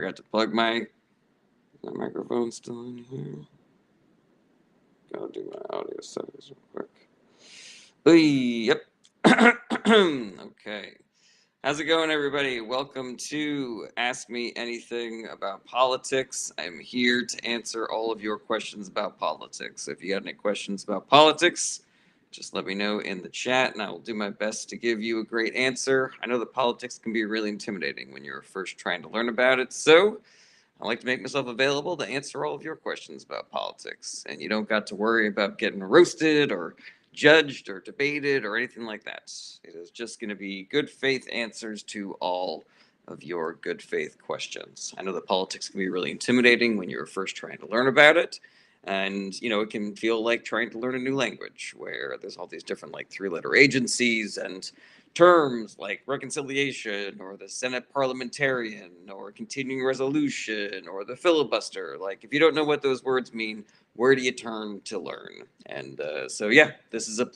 Forgot to plug my microphone still in here. Gotta do my audio settings real quick. Yep. Okay. How's it going, everybody? Welcome to Ask Me Anything About Politics. I'm here to answer all of your questions about politics. If you got any questions about politics, just let me know in the chat and I will do my best to give you a great answer. I know that politics can be really intimidating when you're first trying to learn about it, so I like to make myself available to answer all of your questions about politics. And you don't got to worry about getting roasted or judged or debated or anything like that. It is just going to be good faith answers to all of your good faith questions. I know that politics can be really intimidating when you're first trying to learn about it. And, it can feel like trying to learn a new language where there's all these different, like, three-letter agencies and terms like reconciliation or the Senate parliamentarian or continuing resolution or the filibuster. Like, if you don't know what those words mean, where do you turn to learn? And yeah, this is a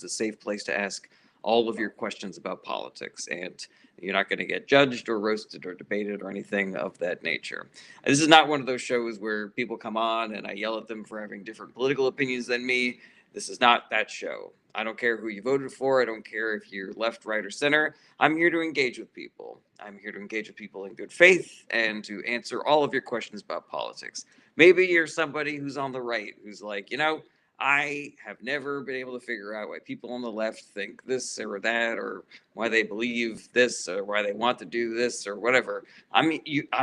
safe place to ask all of your questions about politics. And you're not going to get judged or roasted or debated or anything of that nature. This is not one of those shows where people come on and I yell at them for having different political opinions than me. This is not that show. I don't care who you voted for. I don't care if you're left, right, or center. I'm here to engage with people. I'm here to engage with people in good faith and to answer all of your questions about politics. Maybe you're somebody who's on the right who's like, I have never been able to figure out why people on the left think this or that, or why they believe this, or why they want to do this, or whatever. I'm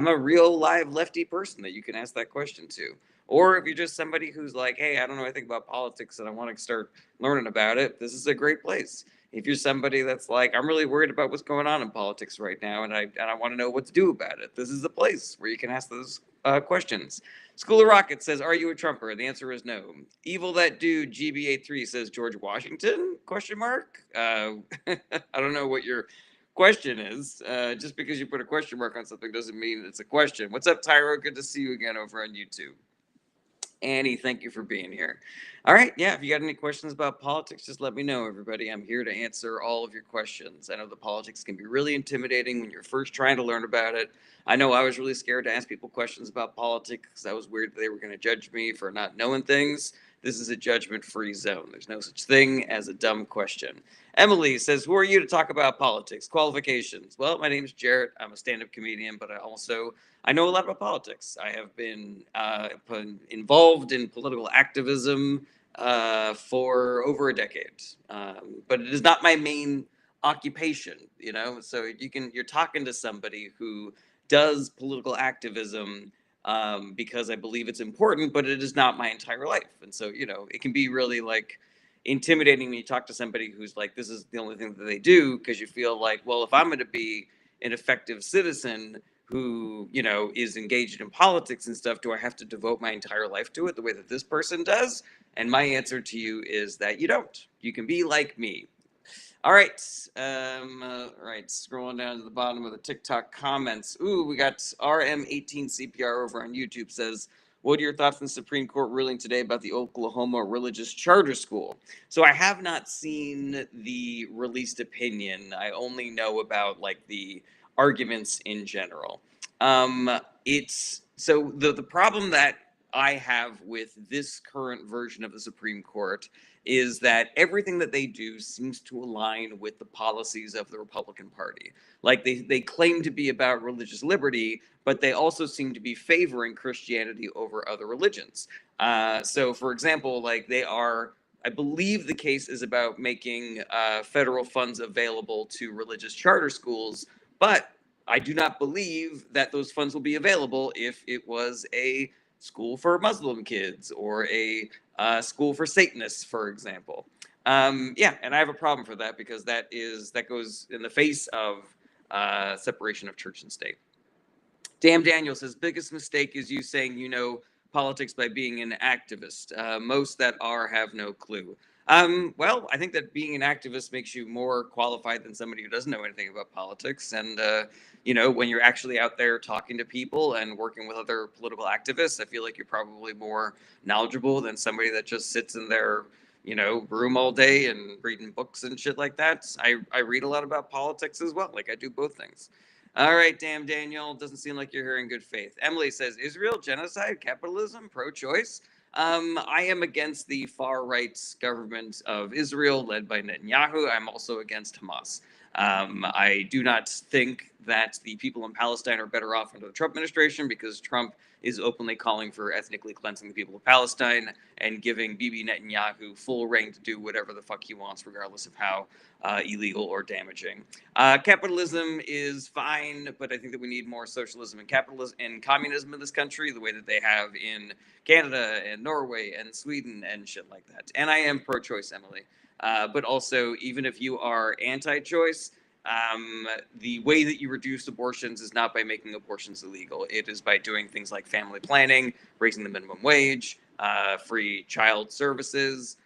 a real live lefty person that you can ask that question to. Or if you're just somebody who's like, hey, I don't know anything about politics and I want to start learning about it, this is a great place. If you're somebody that's like, I'm really worried about what's going on in politics right now and I want to know what to do about it, this is the place where you can ask those questions. School of Rocket says, "Are you a Trumper?" The answer is no. Evil that dude GBA3 says, "George Washington?" Question mark. I don't know what your question is. Just because you put a question mark on something doesn't mean it's a question. What's up, Tyro? Good to see you again over on YouTube. Annie, thank you for being here. All right, yeah, if you got any questions about politics, just let me know, everybody. I'm here to answer all of your questions. I know the politics can be really intimidating when you're first trying to learn about it. I know I was really scared to ask people questions about politics because I was worried they were going to judge me for not knowing things. This is a judgment-free zone. There's no such thing as a dumb question. Emily says, "Who are you to talk about politics? Qualifications?" Well, my name is Jarrett. I'm a stand-up comedian, but I know a lot about politics. I have been involved in political activism for over a decade, but it is not my main occupation. So you're talking to somebody who does political activism because I believe it's important, but it is not my entire life, and so it can be really like intimidating when you talk to somebody who's like, this is the only thing that they do, because you feel like, well, if I'm going to be an effective citizen who is engaged in politics and stuff, do I have to devote my entire life to it the way that this person does? And my answer to you is that you don't. You can be like me. All right. Right. Scrolling down to the bottom of the TikTok comments. Ooh, we got RM18CPR over on YouTube says, "What are your thoughts on the Supreme Court ruling today about the Oklahoma religious charter school?" So I have not seen the released opinion. I only know about like the arguments in general. It's so the problem that I have with this current version of the Supreme Court is that everything that they do seems to align with the policies of the Republican Party. Like they claim to be about religious liberty, but they also seem to be favoring Christianity over other religions. So, for example, like they are. I believe the case is about making federal funds available to religious charter schools, but I do not believe that those funds will be available if it was a school for Muslim kids or a school for Satanists, for example. Yeah, and I have a problem for that because that goes in the face of separation of church and state. Damn Daniel says, "Biggest mistake is you saying you know politics by being an activist. Most that are have no clue." Well, I think that being an activist makes you more qualified than somebody who doesn't know anything about politics. And, when you're actually out there talking to people and working with other political activists, I feel like you're probably more knowledgeable than somebody that just sits in their, room all day and reading books and shit like that. I read a lot about politics as well. Like I do both things. All right, damn Daniel. Doesn't seem like you're here in good faith. Emily says Israel, genocide, capitalism, pro-choice. I am against the far right government of Israel led by Netanyahu. I'm also against Hamas. I do not think that the people in Palestine are better off under the Trump administration because Trump is openly calling for ethnically cleansing the people of Palestine and giving Bibi Netanyahu full reign to do whatever the fuck he wants, regardless of how illegal or damaging. Capitalism is fine, but I think that we need more socialism and capitalism and communism in this country, the way that they have in Canada and Norway and Sweden and shit like that. And I am pro-choice, Emily. But also, even if you are anti-choice, the way that you reduce abortions is not by making abortions illegal. It is by doing things like family planning, raising the minimum wage, free child services,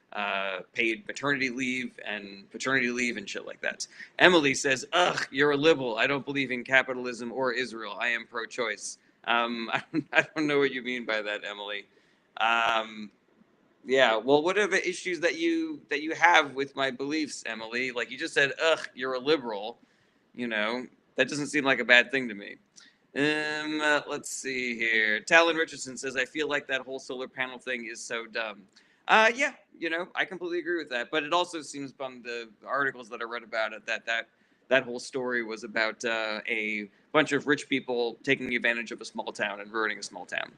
paid maternity leave and paternity leave and shit like that. Emily says, "Ugh, you're a liberal. I don't believe in capitalism or Israel. I am pro-choice." I don't know what you mean by that, Emily. Um, yeah, well, what are the issues that you have with my beliefs, Emily? Like you just said, "Ugh, you're a liberal." You know, that doesn't seem like a bad thing to me. Let's see here. Talon Richardson says, "I feel like that whole solar panel thing is so dumb." Yeah, I completely agree with that. But it also seems from the articles that I read about it that whole story was about a bunch of rich people taking advantage of a small town and ruining a small town.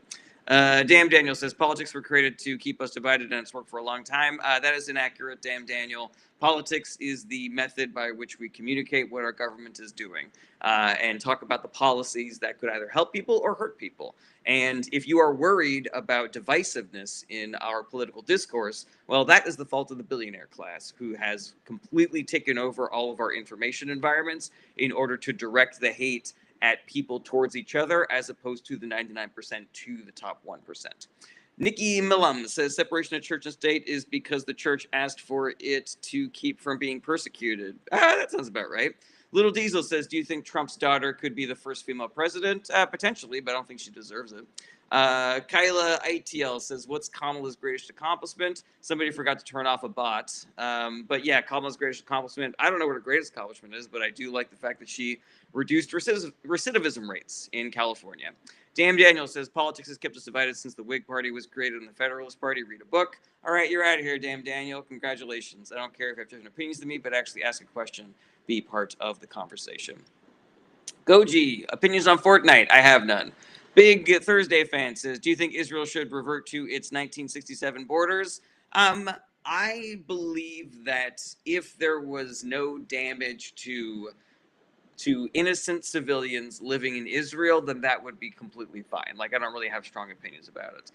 Damn Daniel says politics were created to keep us divided and it's worked for a long time. That is inaccurate, Damn Daniel. Politics is the method by which we communicate what our government is doing and talk about the policies that could either help people or hurt people. And if you are worried about divisiveness in our political discourse, well, that is the fault of the billionaire class who has completely taken over all of our information environments in order to direct the hate at people towards each other as opposed to the 99% to the top 1%. Nikki Millum says separation of church and state is because the church asked for it to keep from being persecuted. That sounds about right. Little Diesel says, do you think Trump's daughter could be the first female president? Potentially, but I don't think she deserves it. Kyla ITL says, what's Kamala's greatest accomplishment? Somebody forgot to turn off a bot. But yeah, Kamala's greatest accomplishment, I don't know what her greatest accomplishment is, but I do like the fact that she reduced recidivism rates in California. Damn Daniel says, politics has kept us divided since the Whig Party was created in the Federalist Party. Read a book. All right, you're out of here, Damn Daniel. Congratulations. I don't care if you have different opinions than me, but actually ask a question. Be part of the conversation. Goji, opinions on Fortnite? I have none. Big Thursday fan says, do you think Israel should revert to its 1967 borders? I believe that if there was no damage to innocent civilians living in Israel, then that would be completely fine. Like, I don't really have strong opinions about it.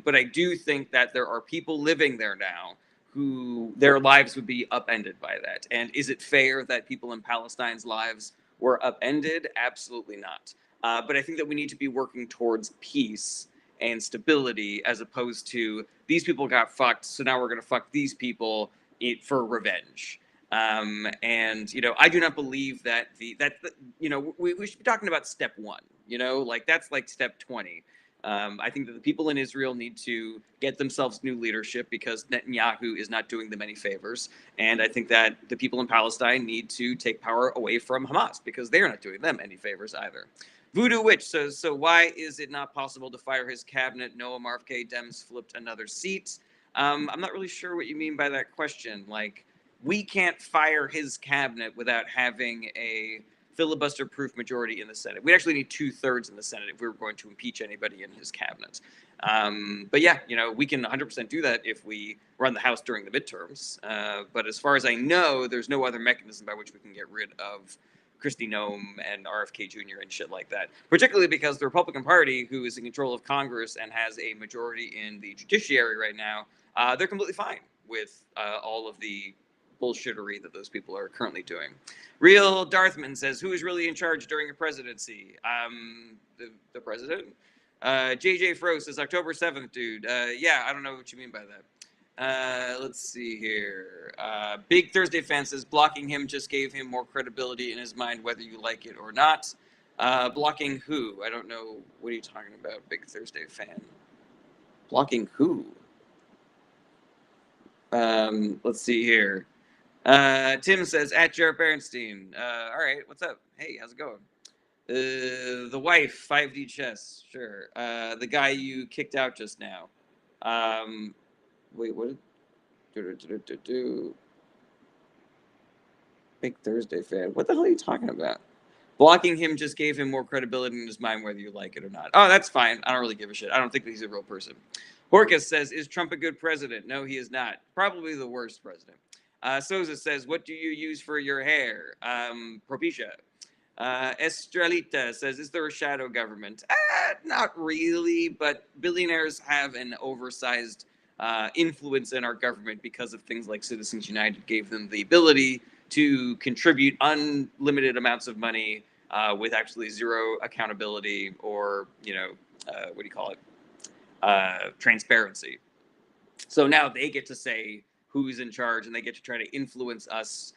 But I do think that there are people living there now who their lives would be upended by that. And is it fair that people in Palestine's lives were upended? Absolutely not. But I think that we need to be working towards peace and stability as opposed to these people got fucked, so now we're going to fuck these people for revenge. And I do not believe that we should be talking about step one. Like that's like step 20. I think that the people in Israel need to get themselves new leadership because Netanyahu is not doing them any favors. And I think that the people in Palestine need to take power away from Hamas because they're not doing them any favors either. Voodoo Witch says, so why is it not possible to fire his cabinet? Noah Marfke, Dems flipped another seat. I'm not really sure what you mean by that question. Like, we can't fire his cabinet without having a filibuster-proof majority in the Senate. We actually need 2/3 in the Senate if we were going to impeach anybody in his cabinet. But yeah, we can 100% do that if we run the House during the midterms. But as far as I know, there's no other mechanism by which we can get rid of Kristi Noem and RFK Jr. and shit like that. Particularly because the Republican Party, who is in control of Congress and has a majority in the judiciary right now, they're completely fine with all of the bullshittery that those people are currently doing. Real Darthman says, who is really in charge during a presidency? The president? JJ Fro says, October 7th, dude. Yeah, I don't know what you mean by that. Let's see here. Big Thursday fan says, blocking him just gave him more credibility in his mind, whether you like it or not. Blocking who? I don't know. What are you talking about, Big Thursday fan? Blocking who? Let's see here. Tim says, at Jared Berenstein. All right, what's up? Hey, how's it going? The wife, 5D chess, sure. The guy you kicked out just now. Wait, what? Big Thursday fan. What the hell are you talking about? Blocking him just gave him more credibility in his mind, whether you like it or not. Oh, that's fine. I don't really give a shit. I don't think he's a real person. Horkus says, "Is Trump a good president?" No, he is not. Probably the worst president. Souza says, "What do you use for your hair?" Propecia. Estrelita says, "Is there a shadow government?" Not really, but billionaires have an oversized influence in our government because of things like Citizens United gave them the ability to contribute unlimited amounts of money with actually zero accountability or, what do you call it? Transparency. So now they get to say who's in charge and they get to try to influence us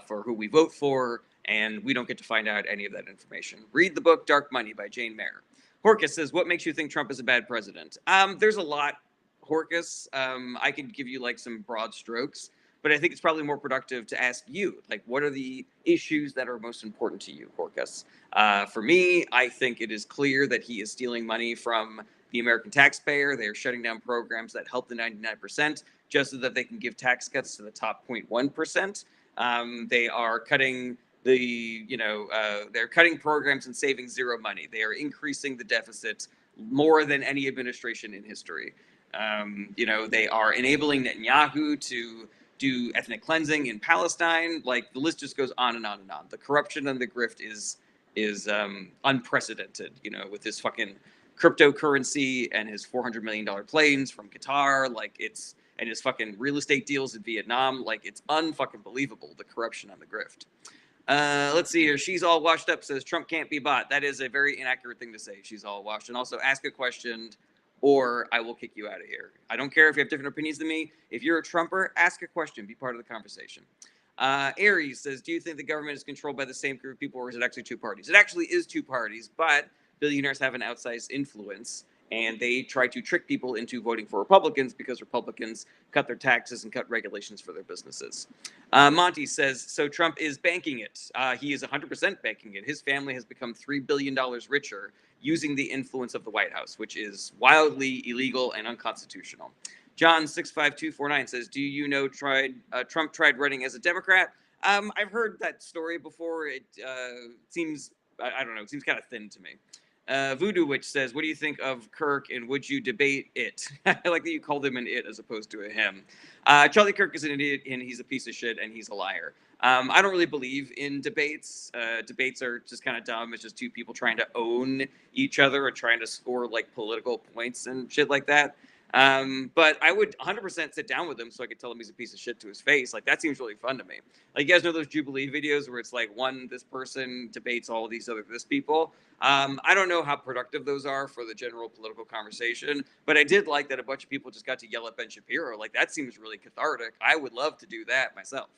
for who we vote for, and we don't get to find out any of that information. Read the book Dark Money by Jane Mayer. Horkus says, "What makes you think Trump is a bad president?" There's a lot, Horkus. I could give you like some broad strokes, but I think it's probably more productive to ask you, like, what are the issues that are most important to you, Horkus? For me, I think it is clear that he is stealing money from the American taxpayer. They are shutting down programs that help the 99% just so that they can give tax cuts to the top 0.1%. They are cutting they're cutting programs and saving zero money. They are increasing the deficit more than any administration in history. They are enabling Netanyahu to do ethnic cleansing in Palestine. Like, the list just goes on and on and on. The corruption and the grift is unprecedented. With his fucking cryptocurrency and his $400 million planes from Qatar, and his fucking real estate deals in Vietnam. Like, it's unfucking believable, the corruption and the grift. Let's see here. She's all washed up says Trump can't be bought. That is a very inaccurate thing to say. She's all washed. And also, ask a question or I will kick you out of here. I don't care if you have different opinions than me. If you're a Trumper, ask a question. Be part of the conversation. Aries says, "Do you think the government is controlled by the same group of people, or is it actually two parties?" It actually is two parties, but billionaires have an outsized influence, and they try to trick people into voting for Republicans because Republicans cut their taxes and cut regulations for their businesses. Monty says, "So Trump is banking it." He is 100% banking it. His family has become $3 billion richer using the influence of the White House, which is wildly illegal and unconstitutional. John 65249 says, "Do you know Trump tried running as a Democrat?" I've heard that story before. It seems, I don't know, it seems kind of thin to me. Voodoo Witch says, "What do you think of Kirk and would you debate it?" I like that you called him an it as opposed to a him. Charlie Kirk is an idiot and he's a piece of shit and he's a liar. I don't really believe in debates. Debates are just kind of dumb. It's just two people trying to own each other or trying to score like political points and shit like that. But I would 100% sit down with him so I could tell him he's a piece of shit to his face. Like, that seems really fun to me. Like, you guys know those Jubilee videos where it's like this person debates all these other this people. I don't know how productive those are for the general political conversation, but I did like that a bunch of people just got to yell at Ben Shapiro. Like, that seems really cathartic. I would love to do that myself.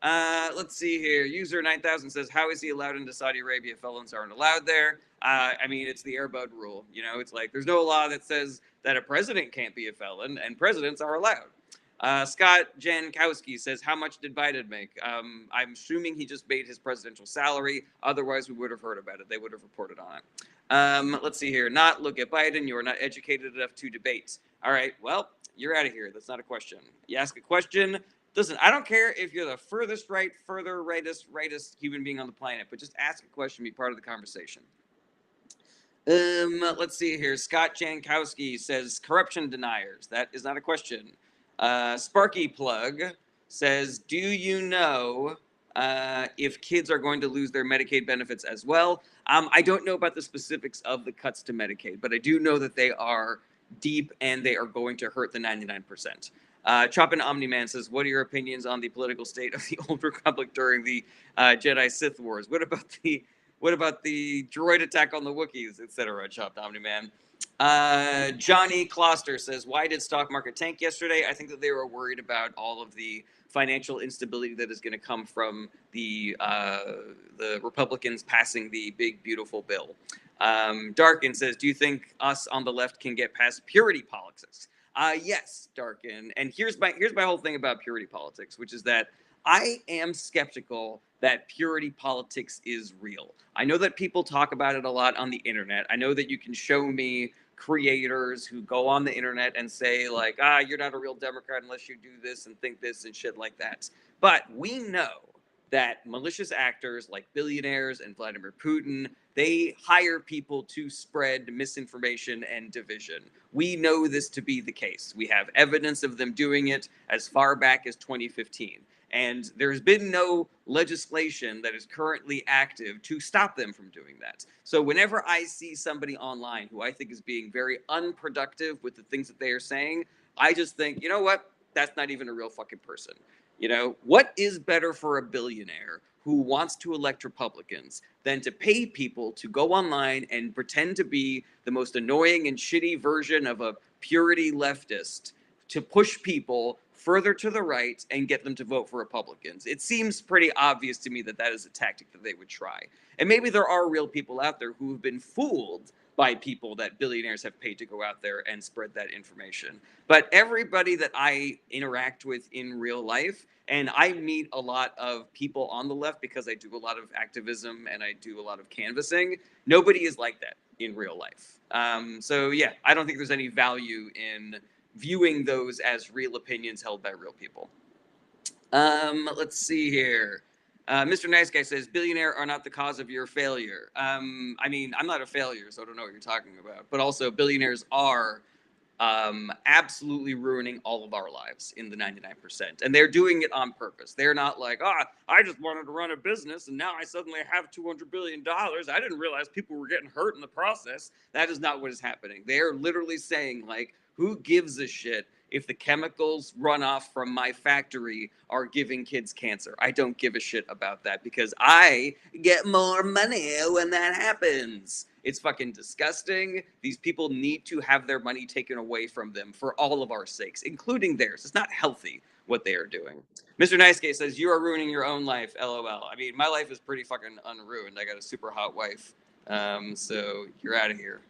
Let's see here. User 9000 says, "How is he allowed into Saudi Arabia? Felons aren't allowed there." I mean, it's the Airbud rule. It's like there's no law that says that a president can't be a felon, and presidents are allowed. Scott Jankowski says, "How much did Biden make?" I'm assuming he just made his presidential salary. Otherwise, we would have heard about it. They would have reported on it. Let's see here. Not look at Biden. You are not educated enough to debate. All right. Well, you're out of here. That's not a question. You ask a question. Listen, I don't care if you're the furthest right, further rightest human being on the planet, but just ask a question, be part of the conversation. Let's see here. Scott Jankowski says, "Corruption deniers." That is not a question. Sparky Plug says, "Do you know if kids are going to lose their Medicaid benefits as well?" I don't know about the specifics of the cuts to Medicaid, but I do know that they are deep and they are going to hurt the 99%. Choppin' Omni-Man says, "What are your opinions on the political state of the Old Republic during the Jedi Sith Wars? What about the droid attack on the Wookiees, etc.?" Chopped Omni-Man. Johnny Kloster says, "Why did stock market tank yesterday?" I think that they were worried about all of the financial instability that is going to come from the Republicans passing the big beautiful bill. Darkin says, "Do you think us on the left can get past purity politics?" Yes, Darkin. And here's my whole thing about purity politics, which is that I am skeptical that purity politics is real. I know that people talk about it a lot on the internet. I know that you can show me creators who go on the internet and say, like, you're not a real Democrat unless you do this and think this and shit like that. But we know that malicious actors like billionaires and Vladimir Putin, they hire people to spread misinformation and division. We know this to be the case. We have evidence of them doing it as far back as 2015. And there's been no legislation that is currently active to stop them from doing that. So whenever I see somebody online who I think is being very unproductive with the things that they are saying, I just think, you know what? That's not even a real fucking person. You know, what is better for a billionaire who wants to elect Republicans than to pay people to go online and pretend to be the most annoying and shitty version of a purity leftist to push people further to the right and get them to vote for Republicans? It seems pretty obvious to me that that is a tactic that they would try. And maybe there are real people out there who have been fooled by people that billionaires have paid to go out there and spread that information. But everybody that I interact with in real life, and I meet a lot of people on the left because I do a lot of activism and I do a lot of canvassing, nobody is like that in real life. So yeah, I don't think there's any value in viewing those as real opinions held by real people. Let's see here. Mr. Nice Guy says, billionaire are not the cause of your failure. I mean, I'm not a failure, so I don't know what you're talking about. But also, billionaires are absolutely ruining all of our lives in the 99%. And they're doing it on purpose. They're not like, I just wanted to run a business and now I suddenly have $200 billion. I didn't realize people were getting hurt in the process. That is not what is happening. They're literally saying, like, who gives a shit if the chemicals runoff from my factory are giving kids cancer? I don't give a shit about that because I get more money when that happens. It's fucking disgusting. These people need to have their money taken away from them for all of our sakes, including theirs. It's not healthy what they are doing. Mr. Nice Guy says, you are ruining your own life, LOL. I mean, my life is pretty fucking unruined. I got a super hot wife. So you're out of here.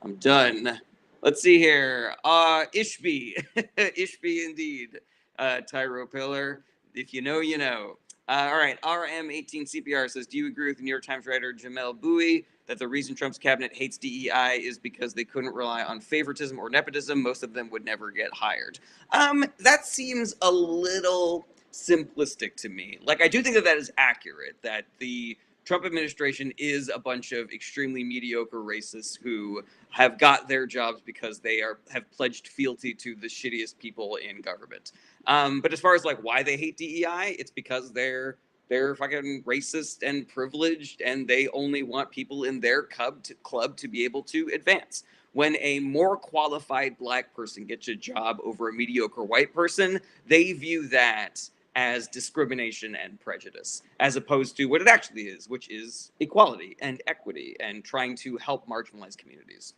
I'm done. Let's see here. Ishby. Ishby indeed. Tyro Pillar. If you know, you know. All right. RM18CPR says, do you agree with the New York Times writer Jamel Bowie that the reason Trump's cabinet hates DEI is because they couldn't rely on favoritism or nepotism? Most of them would never get hired. That seems a little simplistic to me. Like, I do think that that is accurate, that the Trump administration is a bunch of extremely mediocre racists who have got their jobs because they have pledged fealty to the shittiest people in government. But as far as like why they hate DEI, it's because they're fucking racist and privileged, and they only want people in their club to be able to advance. When a more qualified black person gets a job over a mediocre white person, they view that as discrimination and prejudice, as opposed to what it actually is, which is equality and equity and trying to help marginalized communities.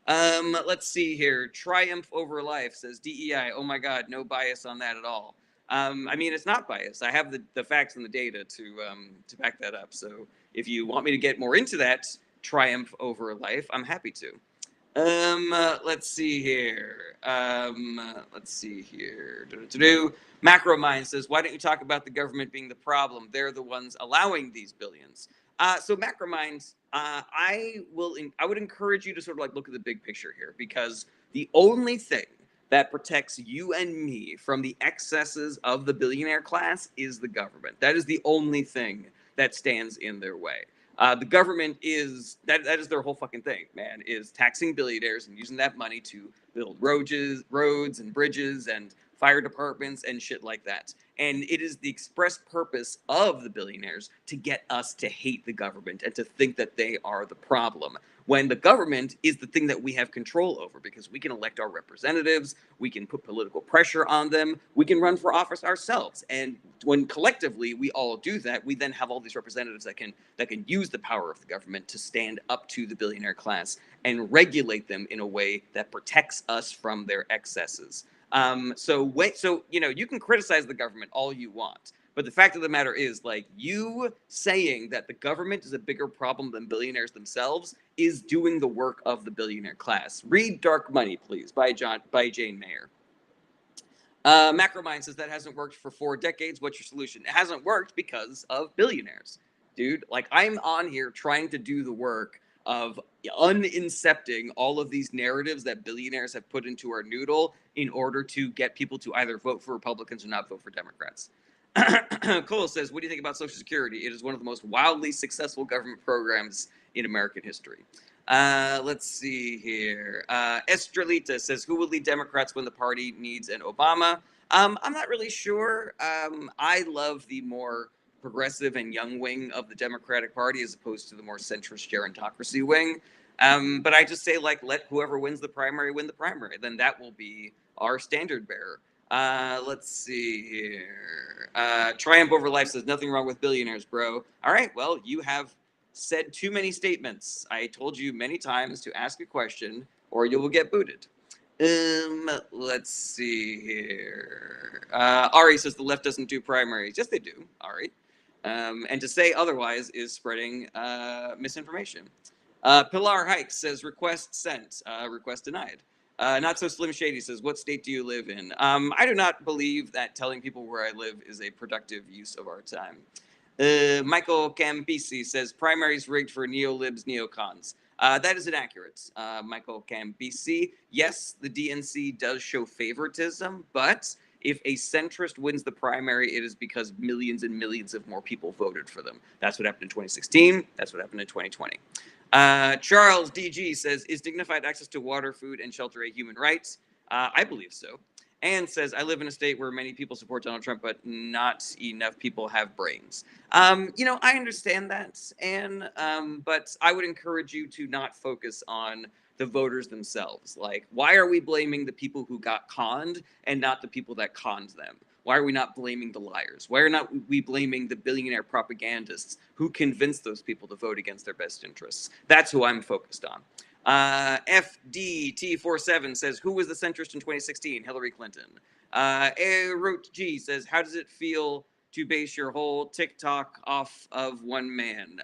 Let's see here. Triumph Over Life says DEI. Oh my God, no bias on that at all. I mean, it's not biased. I have the facts and the data to back that up. So if you want me to get more into that Triumph Over Life, I'm happy to. Let's see here. Let's see here. Macro Mind says, why don't you talk about the government being the problem? They're the ones allowing these billions. So Macro Mind, I would encourage you to sort of like look at the big picture here, because the only thing that protects you and me from the excesses of the billionaire class is the government. That is the only thing that stands in their way. The government is that is their whole fucking thing, man, is taxing billionaires and using that money to build roads and bridges and fire departments and shit like that. And it is the express purpose of the billionaires to get us to hate the government and to think that they are the problem, when the government is the thing that we have control over, because we can elect our representatives, we can put political pressure on them, we can run for office ourselves. And when collectively we all do that, we then have all these representatives that can use the power of the government to stand up to the billionaire class and regulate them in a way that protects us from their excesses. So you know, you can criticize the government all you want, but the fact of the matter is, like, you saying that the government is a bigger problem than billionaires themselves is doing the work of the billionaire class. Read Dark Money, please, by Jane Mayer. Macromind says that hasn't worked for 4 decades. What's your solution? It hasn't worked because of billionaires, dude. Like, I'm on here trying to do the work of unincepting all of these narratives that billionaires have put into our noodle in order to get people to either vote for Republicans or not vote for Democrats. Cole says, what do you think about Social Security? It is one of the most wildly successful government programs in American history. Let's see here. Estrelita says, who will lead Democrats when the party needs an Obama? I'm not really sure. I love the more progressive and young wing of the Democratic Party as opposed to the more centrist gerontocracy wing. But I just say, like, let whoever wins the primary win the primary. Then that will be our standard bearer. Let's see here. Triumph Over Life says, nothing wrong with billionaires, bro. All right, well, you have said too many statements. I told you many times to ask a question or you will get booted. Let's see here. Ari says the left doesn't do primaries. Yes, they do, Ari. And to say otherwise is spreading misinformation. Pilar Hikes says request sent, request denied. Not so Slim Shady says, what state do you live in? I do not believe that telling people where I live is a productive use of our time. Michael Campisi says primaries rigged for neolibs, neocons. That is inaccurate, Michael Campisi. Yes, the DNC does show favoritism, but if a centrist wins the primary, it is because millions and millions of more people voted for them. That's what happened in 2016. That's what happened in 2020. Charles DG says, is dignified access to water, food, and shelter a human right? I believe so. And says, I live in a state where many people support Donald Trump, but not enough people have brains. I understand that, and but I would encourage you to not focus on the voters themselves. Like, why are we blaming the people who got conned and not the people that conned them? Why are we not blaming the liars? Why are not we blaming the billionaire propagandists who convinced those people to vote against their best interests? That's who I'm focused on. FDT47 says, who was the centrist in 2016? Hillary Clinton. Root G says, how does it feel to base your whole TikTok off of one man?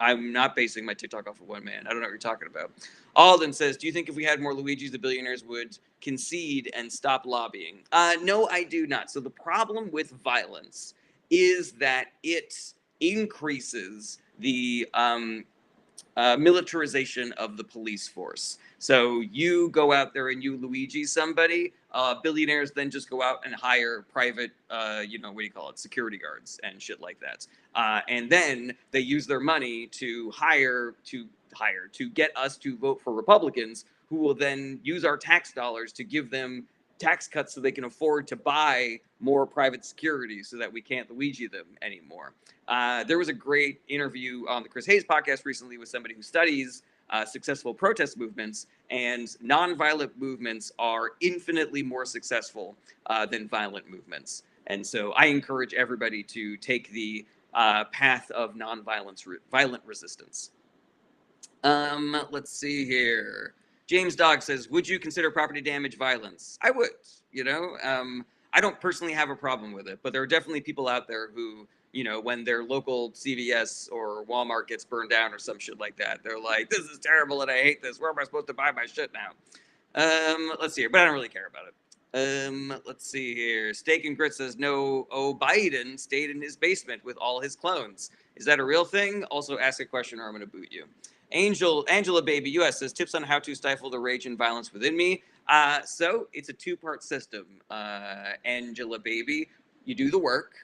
I'm not basing my TikTok off of one man. I don't know what you're talking about. Alden says, do you think if we had more Luigis, the billionaires would concede and stop lobbying? No, I do not. So the problem with violence is that it increases the militarization of the police force. So you go out there and you Luigi somebody, billionaires then just go out and hire private, security guards and shit like that. And then they use their money to get us to vote for Republicans, who will then use our tax dollars to give them tax cuts so they can afford to buy more private security so that we can't Luigi them anymore. There was a great interview on the Chris Hayes podcast recently with somebody who studies successful protest movements, and nonviolent movements are infinitely more successful than violent movements. And so I encourage everybody to take the path of violent resistance. Let's see here. James Dog says, would you consider property damage violence? I would, I don't personally have a problem with it, but there are definitely people out there who, when their local CVS or Walmart gets burned down or some shit like that, they're like, this is terrible and I hate this. Where am I supposed to buy my shit now? Let's see here, but I don't really care about it. Let's see here. Steak and Grit says, no, Biden stayed in his basement with all his clones. Is that a real thing? Also ask a question or I'm going to boot you. Angela Baby US says, tips on how to stifle the rage and violence within me. So it's a two-part system, Angela Baby. You do the work,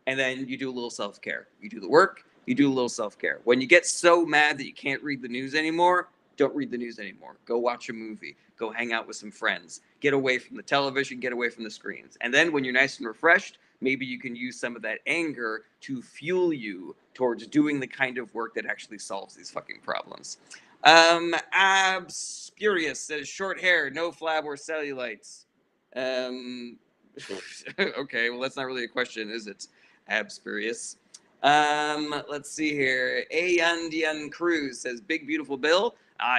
and then you do a little self-care. You do the work, you do a little self-care. When you get so mad that you can't read the news anymore, don't read the news anymore. Go watch a movie. Go hang out with some friends. Get away from the television, get away from the screens. And then when you're nice and refreshed, maybe you can use some of that anger to fuel you towards doing the kind of work that actually solves these fucking problems. Abspurious says, short hair, no flab or cellulites. Okay, well, that's not really a question, is it? Abspurious. Let's see here. Ayandian Cruz says, big beautiful bill.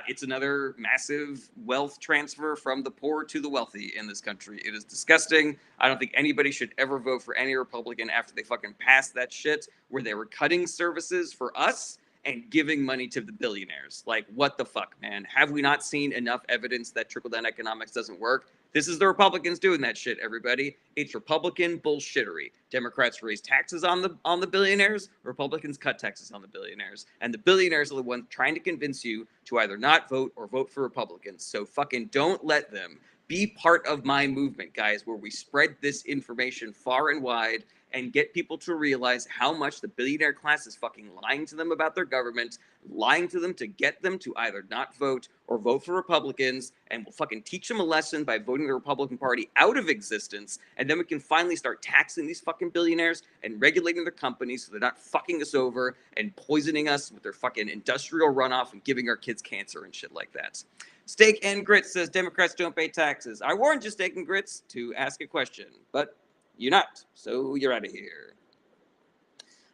It's another massive wealth transfer from the poor to the wealthy in this country. It is disgusting. I don't think anybody should ever vote for any Republican after they fucking passed that shit where they were cutting services for us and giving money to the billionaires. Like, what the fuck, man? Have we not seen enough evidence that trickle-down economics doesn't work? This is the Republicans doing that shit, everybody. It's Republican bullshittery. Democrats raise taxes on the billionaires. Republicans cut taxes on the billionaires. And the billionaires are the ones trying to convince you to either not vote or vote for Republicans. So fucking don't let them. Be part of my movement, guys, where we spread this information far and wide and get people to realize how much the billionaire class is fucking lying to them about their government, lying to them to get them to either not vote or vote for Republicans, and we'll fucking teach them a lesson by voting the Republican Party out of existence, and then we can finally start taxing these fucking billionaires and regulating their companies so they're not fucking us over and poisoning us with their fucking industrial runoff and giving our kids cancer and shit like that. Steak and Grits says Democrats don't pay taxes. I warned you, Steak and Grits, to ask a question, but you're not, so you're out of here.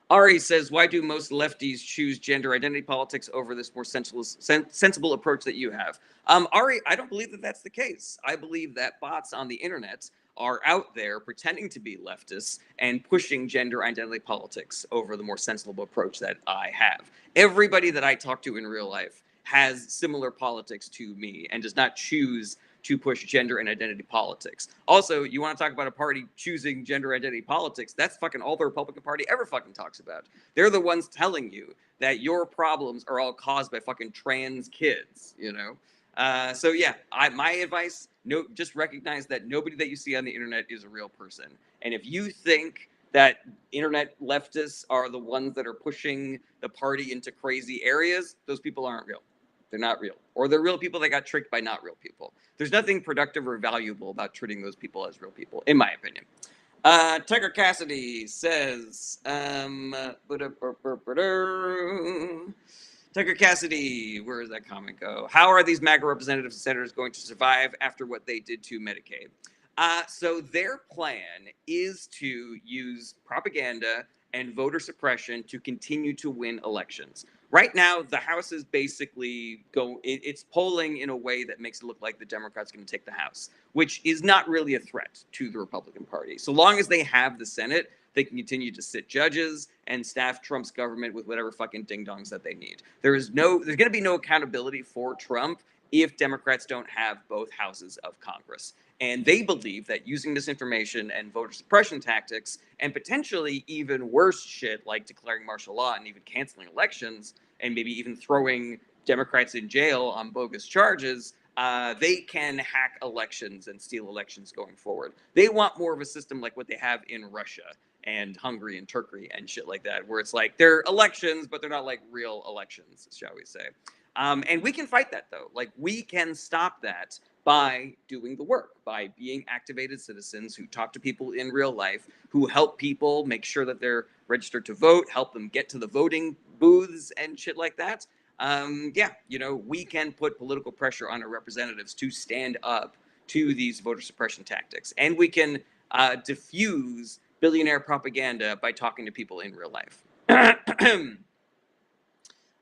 Ari says, why do most lefties choose gender identity politics over this more sensible approach that you have? Ari, I don't believe that that's the case. I believe that bots on the internet are out there pretending to be leftists and pushing gender identity politics over the more sensible approach that I have. Everybody that I talk to in real life has similar politics to me and does not choose to push gender and identity politics. Also, you want to talk about a party choosing gender identity politics, that's fucking all the Republican Party ever fucking talks about. They're the ones telling you that your problems are all caused by fucking trans kids, you know? So yeah, my advice, just recognize that nobody that you see on the internet is a real person. And if you think that internet leftists are the ones that are pushing the party into crazy areas, those people aren't real. They're not real. Or they're real people that got tricked by not real people. There's nothing productive or valuable about treating those people as real people, in my opinion. Tucker Cassidy says, Tucker Cassidy, where does that comment go? How are these MAGA representatives and senators going to survive after what they did to Medicaid? So their plan is to use propaganda and voter suppression to continue to win elections. Right now, the House is basically it's polling in a way that makes it look like the Democrats are going to take the House, which is not really a threat to the Republican Party. So long as they have the Senate, they can continue to sit judges and staff Trump's government with whatever fucking ding-dongs that they need. There's going to be no accountability for Trump if Democrats don't have both houses of Congress. And they believe that using disinformation and voter suppression tactics, and potentially even worse shit like declaring martial law and even canceling elections, and maybe even throwing Democrats in jail on bogus charges, they can hack elections and steal elections going forward. They want more of a system like what they have in Russia and Hungary and Turkey and shit like that, where it's like they're elections, but they're not like real elections, shall we say. And we can fight that, though. Like, we can stop that by doing the work, by being activated citizens who talk to people in real life, who help people make sure that they're registered to vote, help them get to the voting booths and shit like that. Yeah, you know, we can put political pressure on our representatives to stand up to these voter suppression tactics. And we can diffuse billionaire propaganda by talking to people in real life.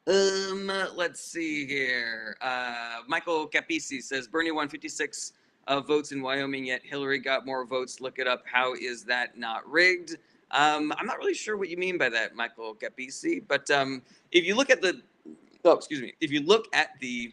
Let's see here. Michael Capisi says Bernie won 56 votes in Wyoming, yet Hillary got more votes. Look it up. How is that not rigged? I'm not really sure what you mean by that, Michael Capisi. But if you look at if you look at the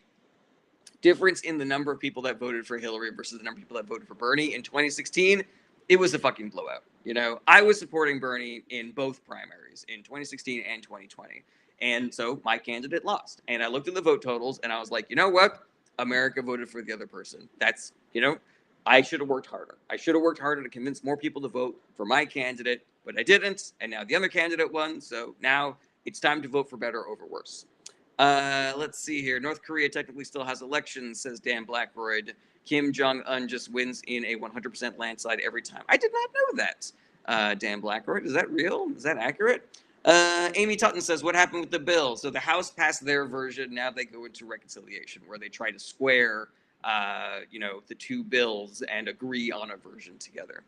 difference in the number of people that voted for Hillary versus the number of people that voted for Bernie in 2016, it was a fucking blowout. You know, I was supporting Bernie in both primaries in 2016 and 2020. And so my candidate lost. And I looked at the vote totals and I was like, you know what? America voted for the other person. That's, you know, I should have worked harder. I should have worked harder to convince more people to vote for my candidate, but I didn't. And now the other candidate won. So now it's time to vote for better over worse. Let's see here. North Korea technically still has elections, says Dan Blackroyd. Kim Jong-un just wins in a 100% landslide every time. I did not know that, Dan Blackroyd. Is that real? Is that accurate? Amy Tutton says, what happened with the bill? So the House passed their version. Now they go into reconciliation where they try to square, you know, the two bills and agree on a version together.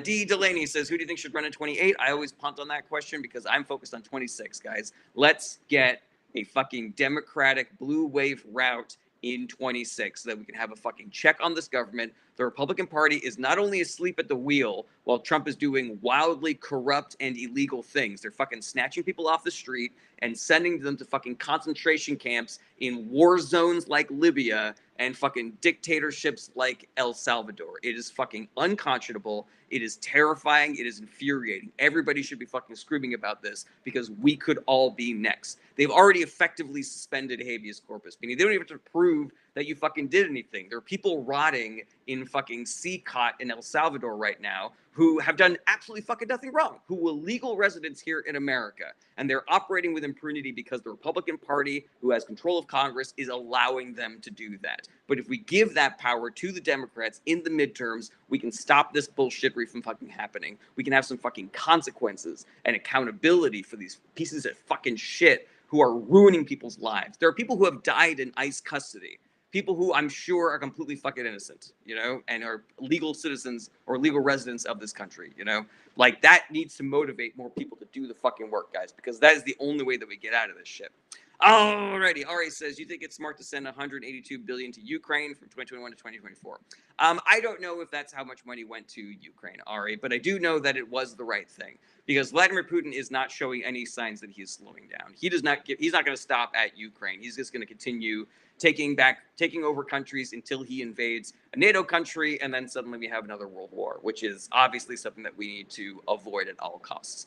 D. Delaney says, who do you think should run in 28? I always punt on that question because I'm focused on 26, guys. Let's get a fucking Democratic blue wave route in 26 so that we can have a fucking check on this government. The Republican Party is not only asleep at the wheel while Trump is doing wildly corrupt and illegal things. They're fucking snatching people off the street and sending them to fucking concentration camps in war zones like Libya and fucking dictatorships like El Salvador. It is fucking unconscionable. It is terrifying. It is infuriating. Everybody should be fucking screaming about this because we could all be next. They've already effectively suspended habeas corpus, meaning they don't even have to prove that you fucking did anything. There are people rotting in fucking CCOT in El Salvador right now who have done absolutely fucking nothing wrong, who were legal residents here in America, and they're operating with impunity because the Republican Party, who has control of Congress, is allowing them to do that. But if we give that power to the Democrats in the midterms, we can stop this bullshittery from fucking happening. We can have some fucking consequences and accountability for these pieces of fucking shit who are ruining people's lives. There are people who have died in ICE custody. People who I'm sure are completely fucking innocent, you know, and are legal citizens or legal residents of this country, you know? Like, that needs to motivate more people to do the fucking work, guys, because that is the only way that we get out of this shit. Alrighty, Ari says, you think it's smart to send 182 billion to Ukraine from 2021 to 2024? I don't know if that's how much money went to Ukraine, Ari, but I do know that it was the right thing because Vladimir Putin is not showing any signs that he is slowing down. He's not going to stop at Ukraine. He's just going to continue taking over countries until he invades a NATO country, and then suddenly we have another world war, which is obviously something that we need to avoid at all costs.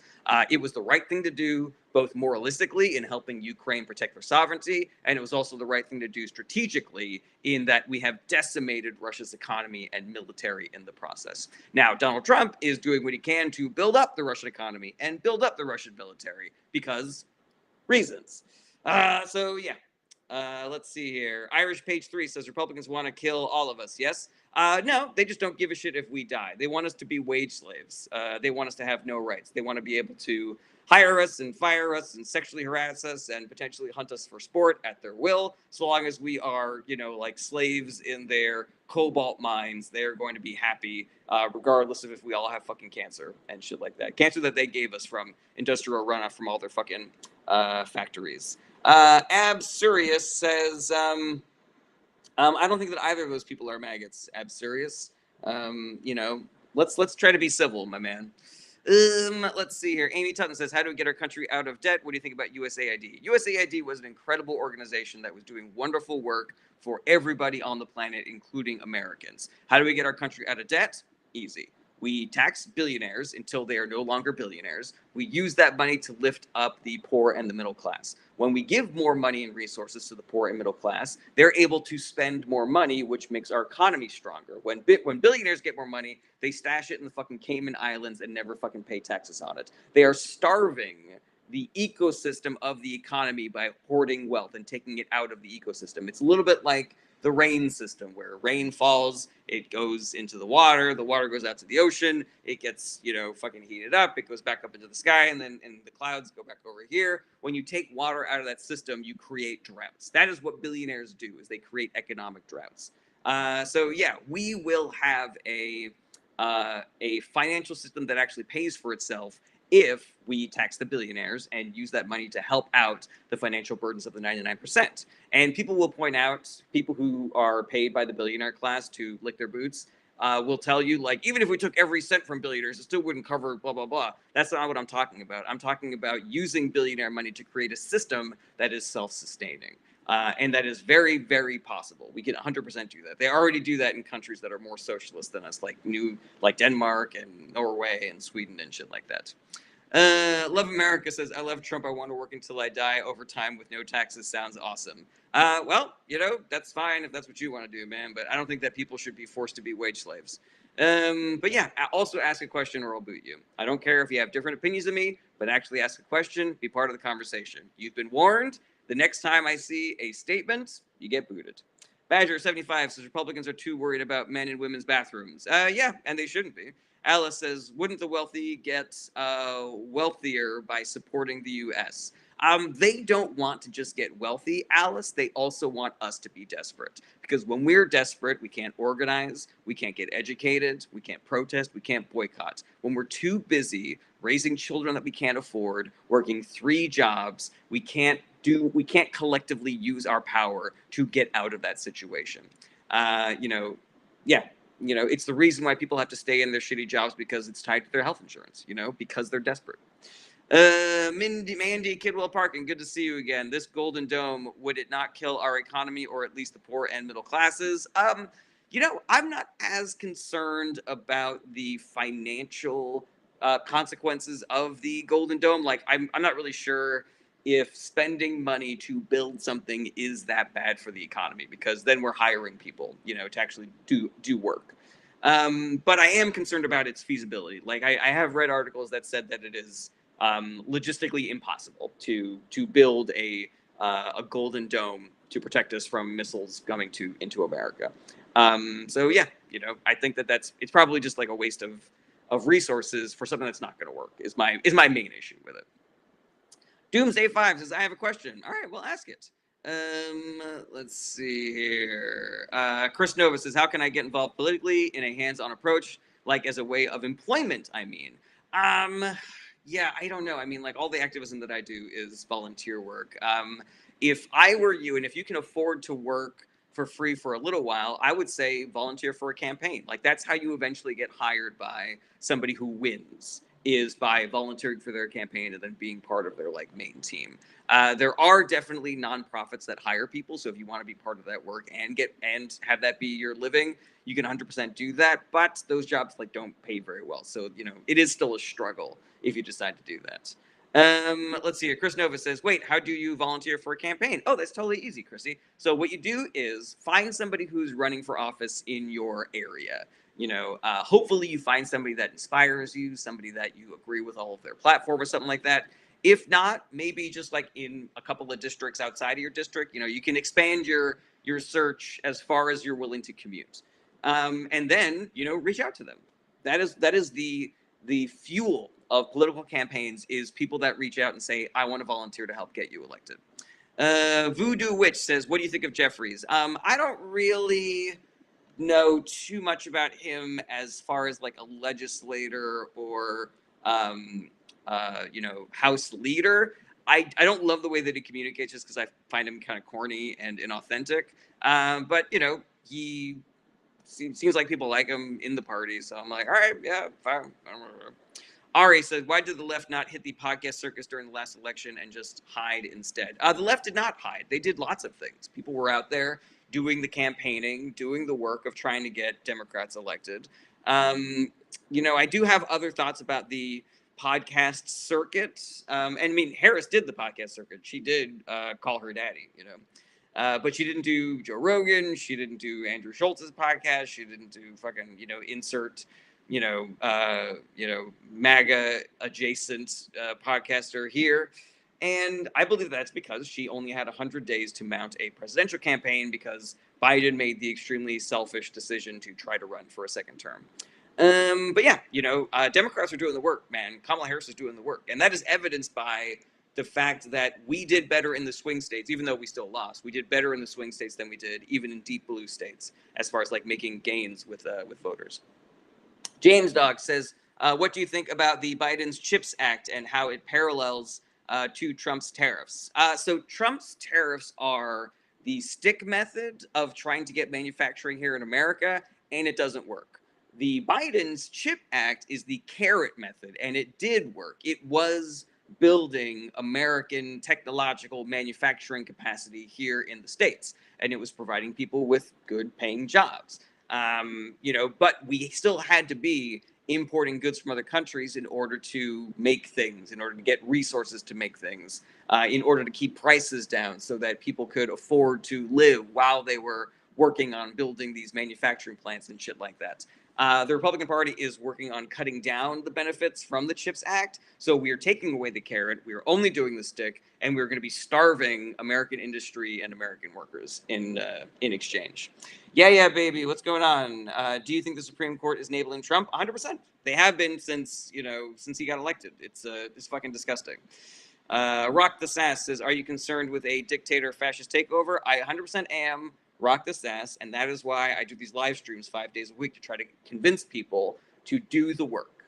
It was the right thing to do, both moralistically in helping Ukraine protect their sovereignty, and it was also the right thing to do strategically in that we have decimated Russia's economy and military in the process. Now, Donald Trump is doing what he can to build up the Russian economy and build up the Russian military because reasons. So yeah. Let's see here. Irish Page 3 says Republicans want to kill all of us. Yes? No, they just don't give a shit if we die. They want us to be wage slaves. They want us to have no rights. They want to be able to hire us and fire us and sexually harass us and potentially hunt us for sport at their will. So long as we are, you know, like slaves in their cobalt mines, they're going to be happy, regardless of if we all have fucking cancer and shit like that. Cancer that they gave us from industrial runoff from all their fucking factories. Absurius says, I don't think that either of those people are maggots. Absurius, you know, let's try to be civil, my man. Let's see here. Amy Tutton says, how do we get our country out of debt? What do you think about USAID? USAID was an incredible organization that was doing wonderful work for everybody on the planet, including Americans. How do we get our country out of debt? Easy. We tax billionaires until they are no longer billionaires. We use that money to lift up the poor and the middle class. When we give more money and resources to the poor and middle class, they're able to spend more money, which makes our economy stronger. When billionaires get more money, they stash it in the fucking Cayman Islands and never fucking pay taxes on it. They are starving the ecosystem of the economy by hoarding wealth and taking it out of the ecosystem. It's a little bit like the rain system, where rain falls, it goes into the water goes out to the ocean, it gets, you know, fucking heated up, it goes back up into the sky, and then the clouds go back over here. When you take water out of that system, you create droughts. That is what billionaires do, is they create economic droughts. So yeah, we will have a financial system that actually pays for itself if we tax the billionaires and use that money to help out the financial burdens of the 99%. And people will point out, people who are paid by the billionaire class to lick their boots, will tell you, like, even if we took every cent from billionaires, it still wouldn't cover blah, blah, blah. That's not what I'm talking about. I'm talking about using billionaire money to create a system that is self-sustaining. And that is very, very possible. We can 100% do that. They already do that in countries that are more socialist than us, like Denmark and Norway and Sweden and shit like that. Love America says, I love Trump. I want to work until I die. Overtime with no taxes sounds awesome. Well, you know, that's fine if that's what you want to do, man. But I don't think that people should be forced to be wage slaves. But yeah, also ask a question or I'll boot you. I don't care if you have different opinions than me, but actually ask a question, be part of the conversation. You've been warned. The next time I see a statement, you get booted. Badger75 says Republicans are too worried about men and women's bathrooms. Yeah, and they shouldn't be. Alice says, wouldn't the wealthy get wealthier by supporting the U.S.? They don't want to just get wealthy, Alice. They also want us to be desperate. Because when we're desperate, we can't organize, we can't get educated, we can't protest, we can't boycott. When we're too busy raising children that we can't afford, working 3 jobs, we can't collectively use our power to get out of that situation. You know, yeah, it's the reason why people have to stay in their shitty jobs, because it's tied to their health insurance, because they're desperate. Mandy Kidwell Parkin, good to see you again. This Golden Dome, would it not kill our economy, or at least the poor and middle classes? I'm not as concerned about the financial consequences of the Golden Dome. Like, I'm not really sure if spending money to build something is that bad for the economy, because then we're hiring people, to actually do work. But I am concerned about its feasibility. Like, I have read articles that said that it is logistically impossible to build a Golden Dome to protect us from missiles coming into America. So yeah, I think it's probably just like a waste of resources for something that's not going to work. Is my main issue with it. Doomsday5 says, I have a question. All right, well, ask it. Let's see here. Chris Nova says, how can I get involved politically in a hands-on approach, like as a way of employment, I mean? Yeah, I don't know. I mean, like, all the activism that I do is volunteer work. If I were you, and if you can afford to work for free for a little while, I would say volunteer for a campaign. Like, that's how you eventually get hired by somebody who wins, is by volunteering for their campaign and then being part of their like main team. There are definitely nonprofits that hire people, so if you want to be part of that work and have that be your living, you can 100% do that. But those jobs like don't pay very well, so it is still a struggle if you decide to do that. Let's see here. Chris Nova says, wait, how do you volunteer for a campaign? Oh, that's totally easy, Chrissy. So what you do is find somebody who's running for office in your area. Hopefully you find somebody that inspires you, somebody that you agree with all of their platform or something like that. If not, maybe just like in a couple of districts outside of your district, you can expand your search as far as you're willing to commute. And then, reach out to them. That is the fuel of political campaigns, is people that reach out and say, I want to volunteer to help get you elected. Voodoo Witch says, what do you think of Jeffries? I don't really know too much about him as far as like a legislator or House leader. I don't love the way that he communicates, just because I find him kind of corny and inauthentic. But he seems like people like him in the party, so I'm like, all right, yeah, fine. Ari says, why did the left not hit the podcast circus during the last election and just hide instead? The left did not hide. They did lots of things. People were out there doing the campaigning, doing the work of trying to get Democrats elected. I do have other thoughts about the podcast circuit. And I mean, Harris did the podcast circuit. She did call her daddy, but she didn't do Joe Rogan. She didn't do Andrew Schultz's podcast. She didn't do fucking, insert, MAGA adjacent podcaster here. And I believe that's because she only had 100 days to mount a presidential campaign, because Biden made the extremely selfish decision to try to run for a second term. But yeah, Democrats are doing the work, man. Kamala Harris is doing the work. And that is evidenced by the fact that we did better in the swing states, even though we still lost. We did better in the swing states than we did even in deep blue states, as far as like making gains with voters. James Dog says, what do you think about the Biden's CHIPS Act and how it parallels to Trump's tariffs? So Trump's tariffs are the stick method of trying to get manufacturing here in America, and it doesn't work. The Biden's CHIP Act is the carrot method, and it did work. It was building American technological manufacturing capacity here in the States, and it was providing people with good paying jobs. But we still had to be importing goods from other countries in order to make things, in order to get resources to make things, in order to keep prices down so that people could afford to live while they were working on building these manufacturing plants and shit like that. The Republican Party is working on cutting down the benefits from the CHIPS Act. So we are taking away the carrot. We are only doing the stick, and we're going to be starving American industry and American workers in exchange. Yeah, baby. What's going on? Do you think the Supreme Court is enabling Trump? 100%. They have been since he got elected. It's fucking disgusting. Rock the Sass says, are you concerned with a dictator fascist takeover? I 100% am. Rock the Sass, and that is why I do these live streams 5 days a week to try to convince people to do the work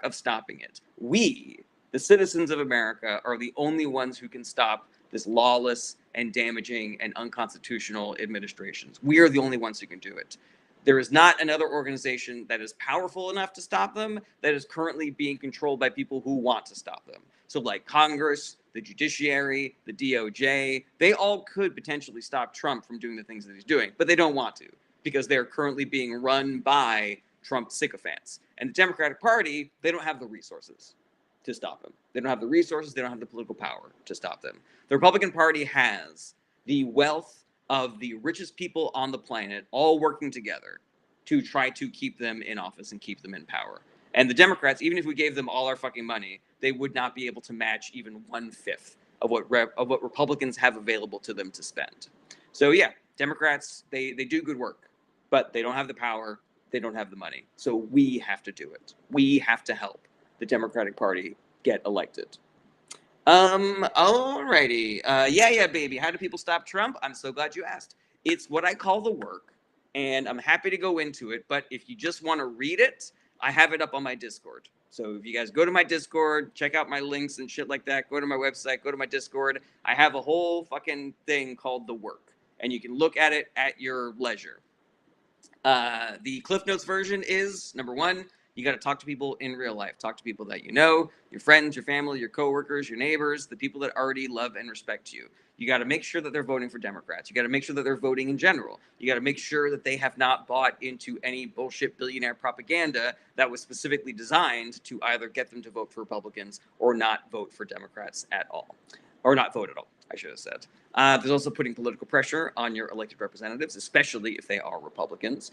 of stopping it. We, the citizens of America, are the only ones who can stop this lawless and damaging and unconstitutional administrations. We are the only ones who can do it. There is not another organization that is powerful enough to stop them that is currently being controlled by people who want to stop them. So like Congress, the judiciary, the DOJ, they all could potentially stop Trump from doing the things that he's doing, but they don't want to because they're currently being run by Trump sycophants. And the Democratic Party, they don't have the resources to stop him. They don't have the resources, they don't have the political power to stop them. The Republican Party has the wealth of the richest people on the planet all working together to try to keep them in office and keep them in power. And the Democrats, even if we gave them all our fucking money, they would not be able to match even 1/5 of what Republicans have available to them to spend. So yeah, Democrats, they do good work, but they don't have the power, they don't have the money. So we have to do it. We have to help the Democratic Party get elected. Alrighty. Yeah, baby. How do people stop Trump? I'm so glad you asked. It's what I call the work, and I'm happy to go into it, but if you just want to read it, I have it up on my Discord. So if you guys go to my Discord, check out my links and shit like that, go to my website, go to my Discord, I have a whole fucking thing called the work, and you can look at it at your leisure. The Cliff Notes version is, number one, you got to talk to people in real life. Talk to people that you know, your friends, your family, your coworkers, your neighbors, the people that already love and respect you. You got to make sure that they're voting for Democrats. You got to make sure that they're voting in general. You got to make sure that they have not bought into any bullshit billionaire propaganda that was specifically designed to either get them to vote for Republicans or not vote for Democrats at all. Or not vote at all, I should have said. There's also putting political pressure on your elected representatives, especially if they are Republicans.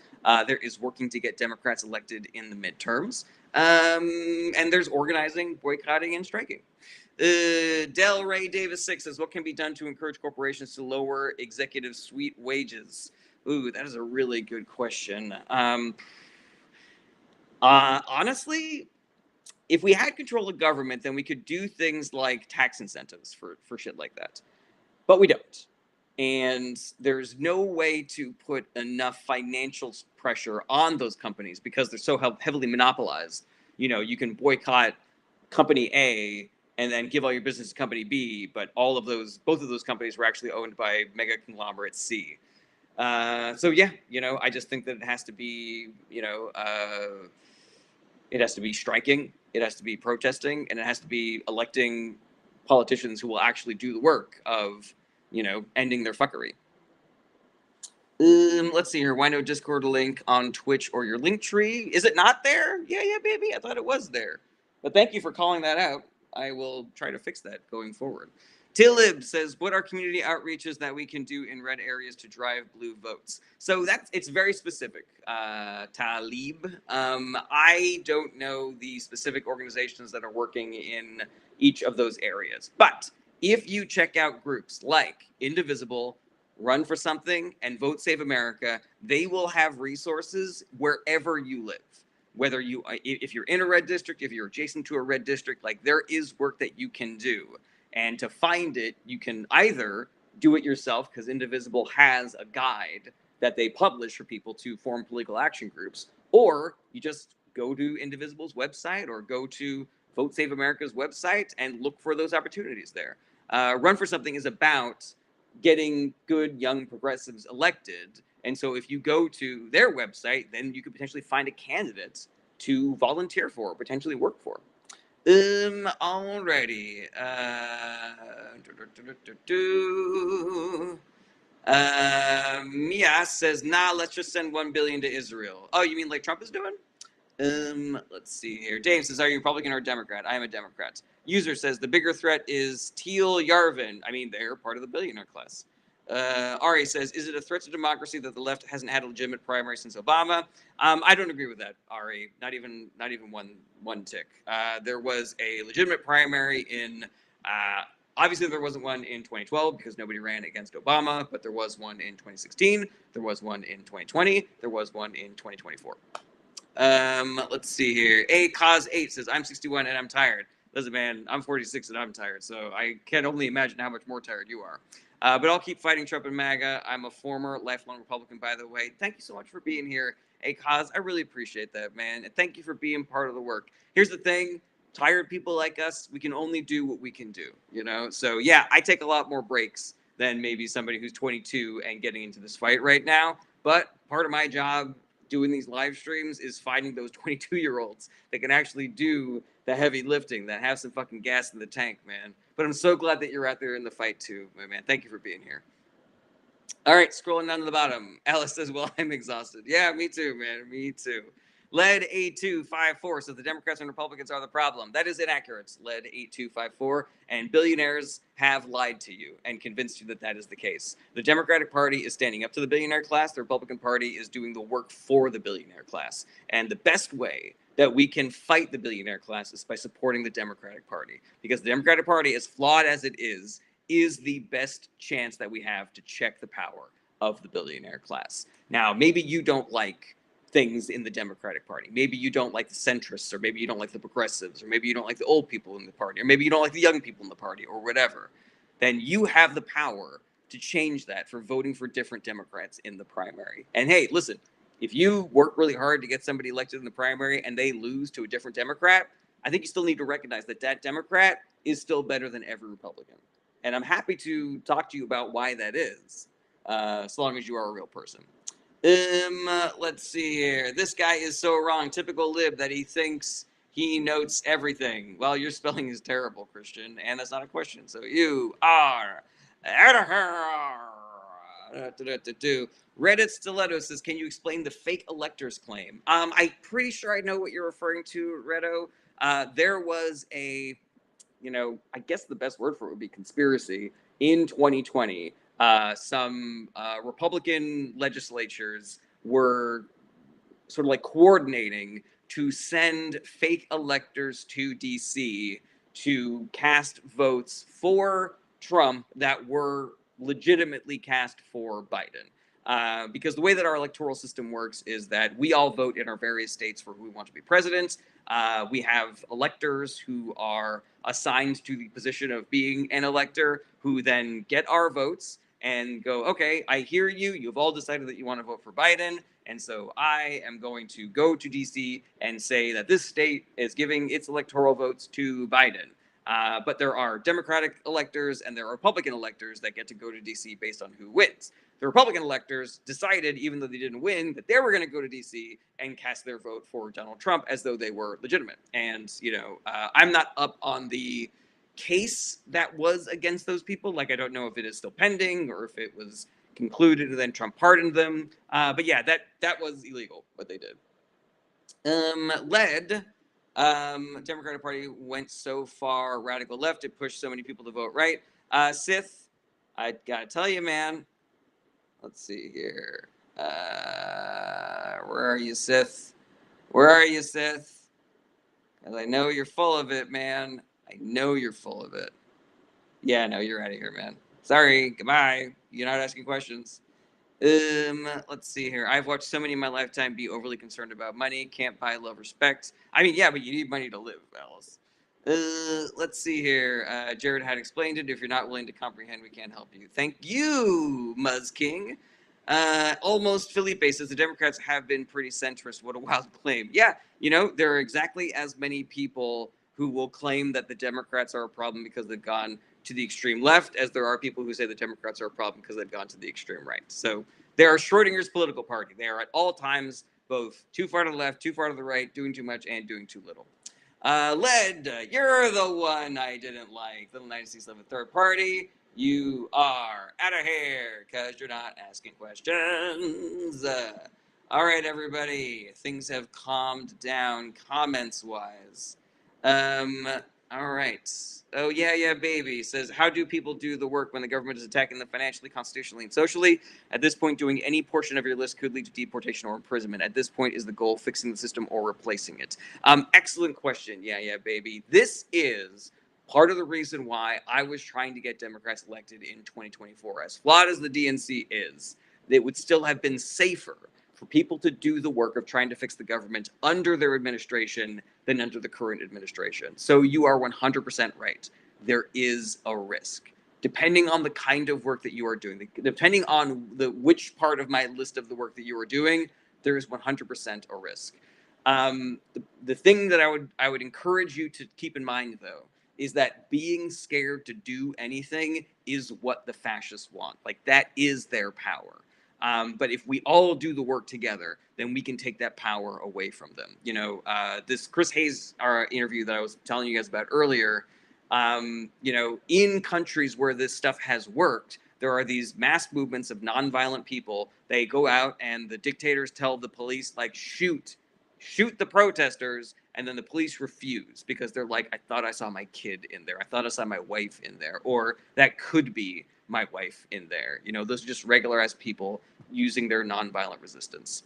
There is working to get Democrats elected in the midterms. And there's organizing, boycotting, and striking. Del Ray Davis 6 says, what can be done to encourage corporations to lower executive suite wages? Ooh, that is a really good question. Honestly, if we had control of government, then we could do things like tax incentives for shit like that. But we don't. And there's no way to put enough financial pressure on those companies because they're so heavily monopolized. You know, you can boycott company A and then give all your business to company B, but both of those companies were actually owned by mega conglomerate C. So yeah, I just think that it has to be, it has to be striking, it has to be protesting, and it has to be electing politicians who will actually do the work of, ending their fuckery. Let's see here. Why no Discord link on Twitch or your link tree? Is it not there? Yeah, baby. I thought it was there. But thank you for calling that out. I will try to fix that going forward. Tillib says, what are community outreaches that we can do in red areas to drive blue votes? So it's very specific, Talib. I don't know the specific organizations that are working in each of those areas. But if you check out groups like Indivisible, Run for Something, and Vote Save America, they will have resources wherever you live. Whether if you're in a red district, if you're adjacent to a red district, like there is work that you can do. And to find it, you can either do it yourself, because Indivisible has a guide that they publish for people to form political action groups, or you just go to Indivisible's website or go to Vote Save America's website and look for those opportunities there. Run for Something is about getting good young progressives elected. And so if you go to their website, then you could potentially find a candidate to volunteer for, or potentially work for. Alrighty. Mia says, nah, let's just send 1 billion to Israel. Oh, you mean like Trump is doing? Let's see here. Dave says, are you Republican or Democrat? I am a Democrat. User says, the bigger threat is Teal Yarvin. I mean, they're part of the billionaire class. Ari says, is it a threat to democracy that the left hasn't had a legitimate primary since Obama? I don't agree with that, Ari. Not even one tick. There was a legitimate primary in, obviously there wasn't one in 2012 because nobody ran against Obama, but there was one in 2016. There was one in 2020. There was one in 2024. Let's see here. A Cause 8 says, I'm 61 and I'm tired. Listen, man, I'm 46 and I'm tired, so I can only imagine how much more tired you are. But I'll keep fighting Trump and MAGA. I'm a former lifelong Republican, by the way. Thank you so much for being here, Akaz. I really appreciate that, man. And thank you for being part of the work. Here's the thing. Tired people like us, we can only do what we can do, you know? So, yeah, I take a lot more breaks than maybe somebody who's 22 and getting into this fight right now. But part of my job doing these live streams is finding those 22-year-olds that can actually do the heavy lifting, that have some fucking gas in the tank, man. But I'm so glad that you're out there in the fight too, my man. Thank you for being here. All right, scrolling down to the bottom. Alice says, well, I'm exhausted. Yeah, me too, man. Me too. Led 8254 says the Democrats and Republicans are the problem. That is inaccurate. Led 8254, and billionaires have lied to you and convinced you that that is the case. The Democratic Party is standing up to the billionaire class. The Republican Party is doing the work for the billionaire class. And the best way that we can fight the billionaire class is by supporting the Democratic Party. Because the Democratic Party, as flawed as it is the best chance that we have to check the power of the billionaire class. Now, maybe you don't like things in the Democratic Party. Maybe you don't like the centrists, or maybe you don't like the progressives, or maybe you don't like the old people in the party, or maybe you don't like the young people in the party, or whatever. Then you have the power to change that for voting for different Democrats in the primary. And hey, listen, if you work really hard to get somebody elected in the primary and they lose to a different Democrat, I think you still need to recognize that that Democrat is still better than every Republican. And I'm happy to talk to you about why that is, as long as you are a real person. Let's see here. This guy is so wrong. Typical lib that he thinks he notes everything. Well, your spelling is terrible, Christian, and that's not a question. So you are out of here. Reddit Stiletto says, can you explain the fake electors claim? I'm pretty sure I know what you're referring to, Redo. There was a, I guess the best word for it would be conspiracy in 2020. Some Republican legislatures were sort of like coordinating to send fake electors to DC to cast votes for Trump that were legitimately cast for Biden. Because the way that our electoral system works is that we all vote in our various states for who we want to be president. We have electors who are assigned to the position of being an elector, who then get our votes and go, okay, I hear you. You've all decided that you want to vote for Biden. And so I am going to go to DC and say that this state is giving its electoral votes to Biden. But there are Democratic electors and there are Republican electors that get to go to DC based on who wins. The Republican electors decided, even though they didn't win, that they were going to go to DC and cast their vote for Donald Trump as though they were legitimate. And, I'm not up on the case that was against those people. Like, I don't know if it is still pending or if it was concluded and then Trump pardoned them. But yeah, that was illegal, what they did. Democratic Party went so far radical left, it pushed so many people to vote right. Sith, I gotta tell you, man. Let's see here. Where are you, Sith? Where are you, Sith? Because I know you're full of it, man. I know you're full of it. Yeah, no, you're out of here, man. Sorry, goodbye. You're not asking questions. Let's see here. I've watched so many in my lifetime be overly concerned about money. Can't buy love, respect. I mean, yeah, but you need money to live, Alice. Let's see here. Jared had explained it. If you're not willing to comprehend, we can't help you. Thank you, Muzz King. Almost Felipe says the Democrats have been pretty centrist. What a wild claim. Yeah, there are exactly as many people who will claim that the Democrats are a problem because they've gone to the extreme left as there are people who say the Democrats are a problem because they've gone to the extreme right. So they are Schrodinger's political party. They are at all times both too far to the left, too far to the right, doing too much, and doing too little. Led, you're the one I didn't like. Little 9611 third party. You are out of here because you're not asking questions. All right, everybody. Things have calmed down comments-wise. All right. Oh, yeah, baby. Says, how do people do the work when the government is attacking them financially, constitutionally, and socially? At this point, doing any portion of your list could lead to deportation or imprisonment. At this point, is the goal fixing the system or replacing it? Excellent question. Yeah, baby. This is part of the reason why I was trying to get Democrats elected in 2024. As flawed as the DNC is, it would still have been safer for people to do the work of trying to fix the government under their administration than under the current administration. So you are 100% right. There is a risk. Depending on the kind of work that you are doing, depending on which part of my list of the work that you are doing, there is 100% a risk. The thing that I would encourage you to keep in mind, though, is that being scared to do anything is what the fascists want. Like, that is their power. But if we all do the work together, then we can take that power away from them. You know, this Chris Hayes interview that I was telling you guys about earlier, you know, in countries where this stuff has worked, there are these mass movements of nonviolent people. They go out and the dictators tell the police, like, shoot the protesters, and then the police refuse because they're like, I thought I saw my kid in there. I thought I saw my wife in there. Or that could be my wife in there. You know, those are just regular ass people using their nonviolent resistance.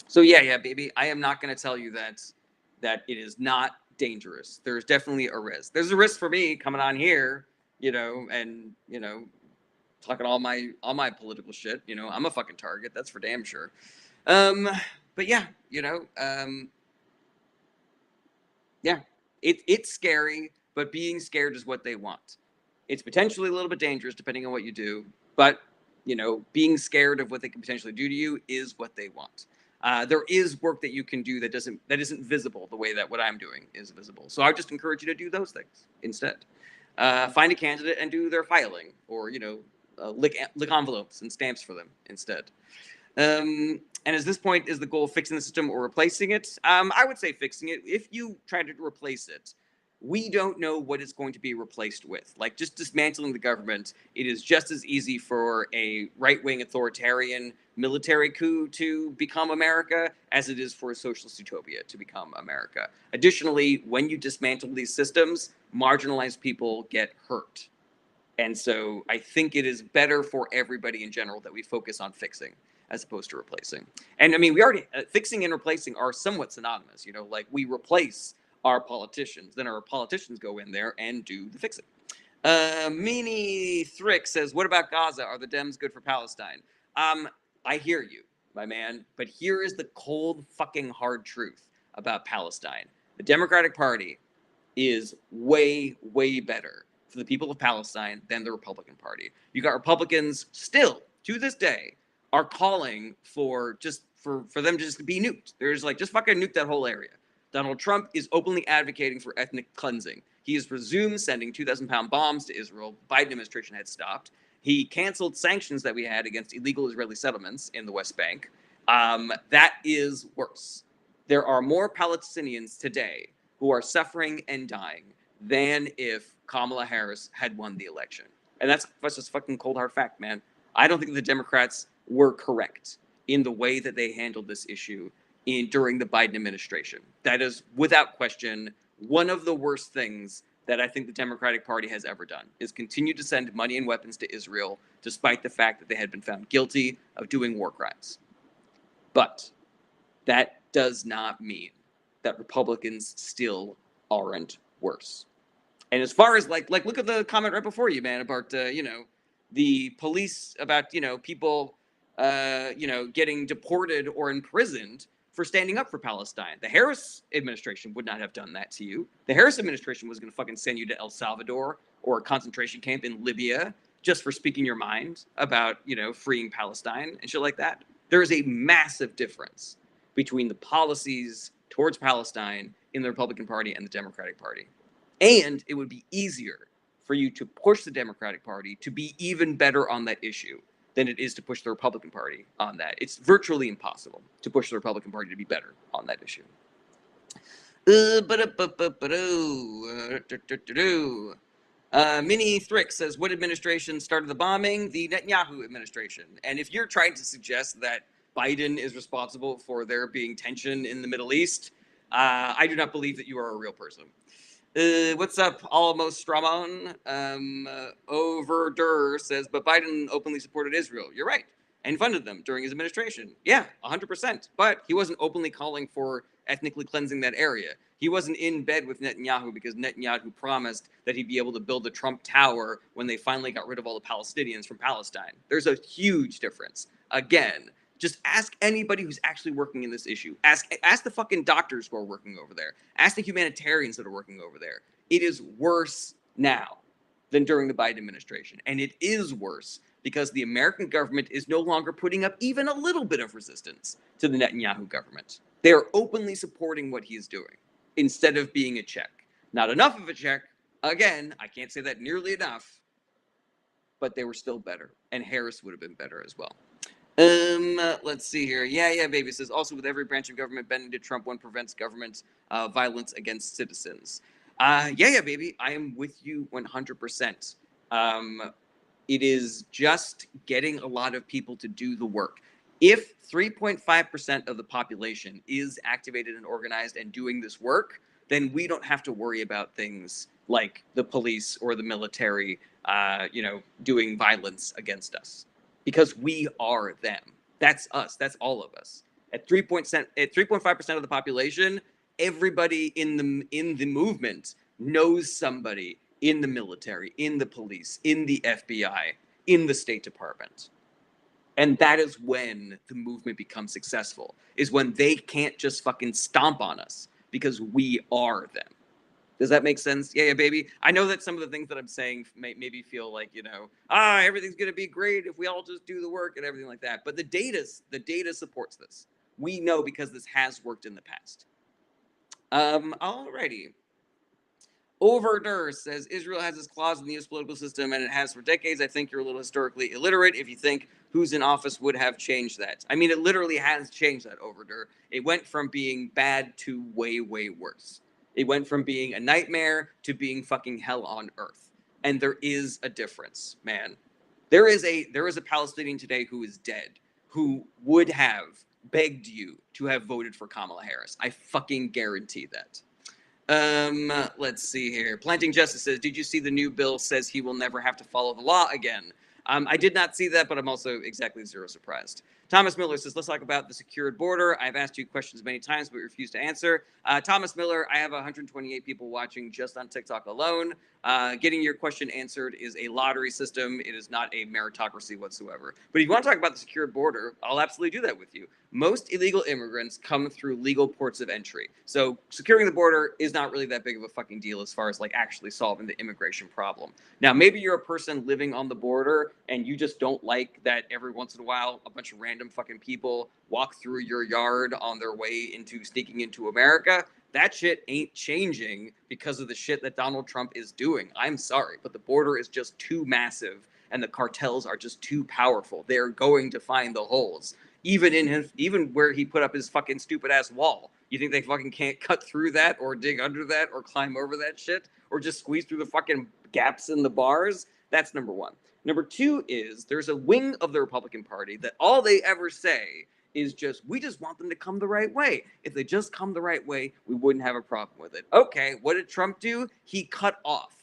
So yeah, baby, I am not going to tell you that it is not dangerous. There's definitely a risk. There's a risk for me coming on here, you know, and, you know, talking all my political shit. You know, I'm a fucking target. That's for damn sure. But yeah, you know, yeah, it's scary, but being scared is what they want. It's potentially a little bit dangerous depending on what you do, but you know, being scared of what they can potentially do to you is what they want. There is work that you can do that isn't visible the way that what I'm doing is visible. So I just encourage you to do those things instead. Find a candidate and do their filing, or you know, lick envelopes and stamps for them instead. And at this point, is the goal fixing the system or replacing it? I would say fixing it. If you try to replace it, we don't know what it's going to be replaced with. Like, just dismantling the government, it is just as easy for a right-wing authoritarian military coup to become America as it is for a socialist utopia to become America. Additionally, when you dismantle these systems, marginalized people get hurt. And so I think it is better for everybody in general that we focus on fixing as opposed to replacing. And I mean, we already, fixing and replacing are somewhat synonymous, you know, like we replace our politicians, then our politicians go in there and do the fixing. Meanie Thrick says, what about Gaza? Are the Dems good for Palestine? I hear you, my man, but here is the cold fucking hard truth about Palestine. The Democratic Party is way, way better for the people of Palestine than the Republican Party. You got Republicans still, to this day, are calling for them to just be nuked. There's like, just fucking nuke that whole area. Donald Trump is openly advocating for ethnic cleansing. He has resumed sending 2,000-pound bombs to Israel. Biden administration had stopped. He canceled sanctions that we had against illegal Israeli settlements in the West Bank. That is worse. There are more Palestinians today who are suffering and dying than if Kamala Harris had won the election. And that's just fucking cold hard fact, man. I don't think the Democrats were correct in the way that they handled this issue during the Biden administration. That is, without question, one of the worst things that I think the Democratic Party has ever done, is continue to send money and weapons to Israel, despite the fact that they had been found guilty of doing war crimes. But that does not mean that Republicans still aren't worse. And as far as like look at the comment right before you, man, about you know, the police, about, you know, people you know, getting deported or imprisoned for standing up for Palestine. The Harris administration would not have done that to you. The Harris administration was going to fucking send you to El Salvador or a concentration camp in Libya just for speaking your mind about, you know, freeing Palestine and shit like that. There is a massive difference between the policies towards Palestine in the Republican Party and the Democratic Party. And it would be easier for you to push the Democratic Party to be even better on that issue than it is to push the Republican Party on that. It's virtually impossible to push the Republican Party to be better on that issue. Mini Thrick says, what administration started the bombing? The Netanyahu administration. And if you're trying to suggest that Biden is responsible for there being tension in the Middle East, I do not believe that you are a real person. What's up, Almost Stramon? Overdur says, but Biden openly supported Israel. You're right. And funded them during his administration. Yeah, 100%. But he wasn't openly calling for ethnically cleansing that area. He wasn't in bed with Netanyahu because Netanyahu promised that he'd be able to build the Trump Tower when they finally got rid of all the Palestinians from Palestine. There's a huge difference. Again, Just ask anybody who's actually working in this issue. Ask the fucking doctors who are working over there. Ask the humanitarians that are working over there. It is worse now than during the Biden administration. And it is worse because the American government is no longer putting up even a little bit of resistance to the Netanyahu government. They are openly supporting what he is doing instead of being a check. Not enough of a check. Again, I can't say that nearly enough, but they were still better. And Harris would have been better as well. Let's see here. Yeah, baby says also with every branch of government bending to Trump, one prevents government violence against citizens. Yeah, baby. I am with you 100%. It is just getting a lot of people to do the work. If 3.5% of the population is activated and organized and doing this work, then we don't have to worry about things like the police or the military, doing violence against us, because we are them. That's us. That's all of us. At 3.5% of the population, everybody in the movement knows somebody in the military, in the police, in the FBI, in the State Department. And that is when the movement becomes successful, is when they can't just fucking stomp on us because we are them. Does that make sense? Yeah, baby. I know that some of the things that I'm saying maybe feel like, everything's going to be great if we all just do the work and everything like that. But the data supports this. We know because this has worked in the past. Alrighty. Overdur says Israel has its claws in the U.S. political system, and it has for decades. I think you're a little historically illiterate if you think who's in office would have changed that. I mean, it literally has changed that, Overdur. It went from being bad to way, way worse. It went from being a nightmare to being fucking hell on earth. And there is a difference, man. There is a Palestinian today who is dead, who would have begged you to have voted for Kamala Harris. I fucking guarantee that. Let's see here. Planting Justice says, did you see the new bill says he will never have to follow the law again? I did not see that, but I'm also exactly zero surprised. Thomas Miller says, let's talk about the secured border. I've asked you questions many times, but refuse to answer. Thomas Miller, I have 128 people watching just on TikTok alone. Getting your question answered is a lottery system. It is not a meritocracy whatsoever. But if you want to talk about the secured border, I'll absolutely do that with you. Most illegal immigrants come through legal ports of entry. So securing the border is not really that big of a fucking deal as far as like actually solving the immigration problem. Now, maybe you're a person living on the border and you just don't like that every once in a while a bunch of random fucking people walk through your yard on their way into sneaking into America. That shit ain't changing because of the shit that Donald Trump is doing. I'm sorry, but the border is just too massive and the cartels are just too powerful. They're going to find the holes. Even where he put up his fucking stupid ass wall. You think they fucking can't cut through that or dig under that or climb over that shit or just squeeze through the fucking gaps in the bars? That's number one. Number two is there's a wing of the Republican Party that all they ever say is we just want them to come the right way. If they just come the right way, we wouldn't have a problem with it. Okay, what did Trump do? He cut off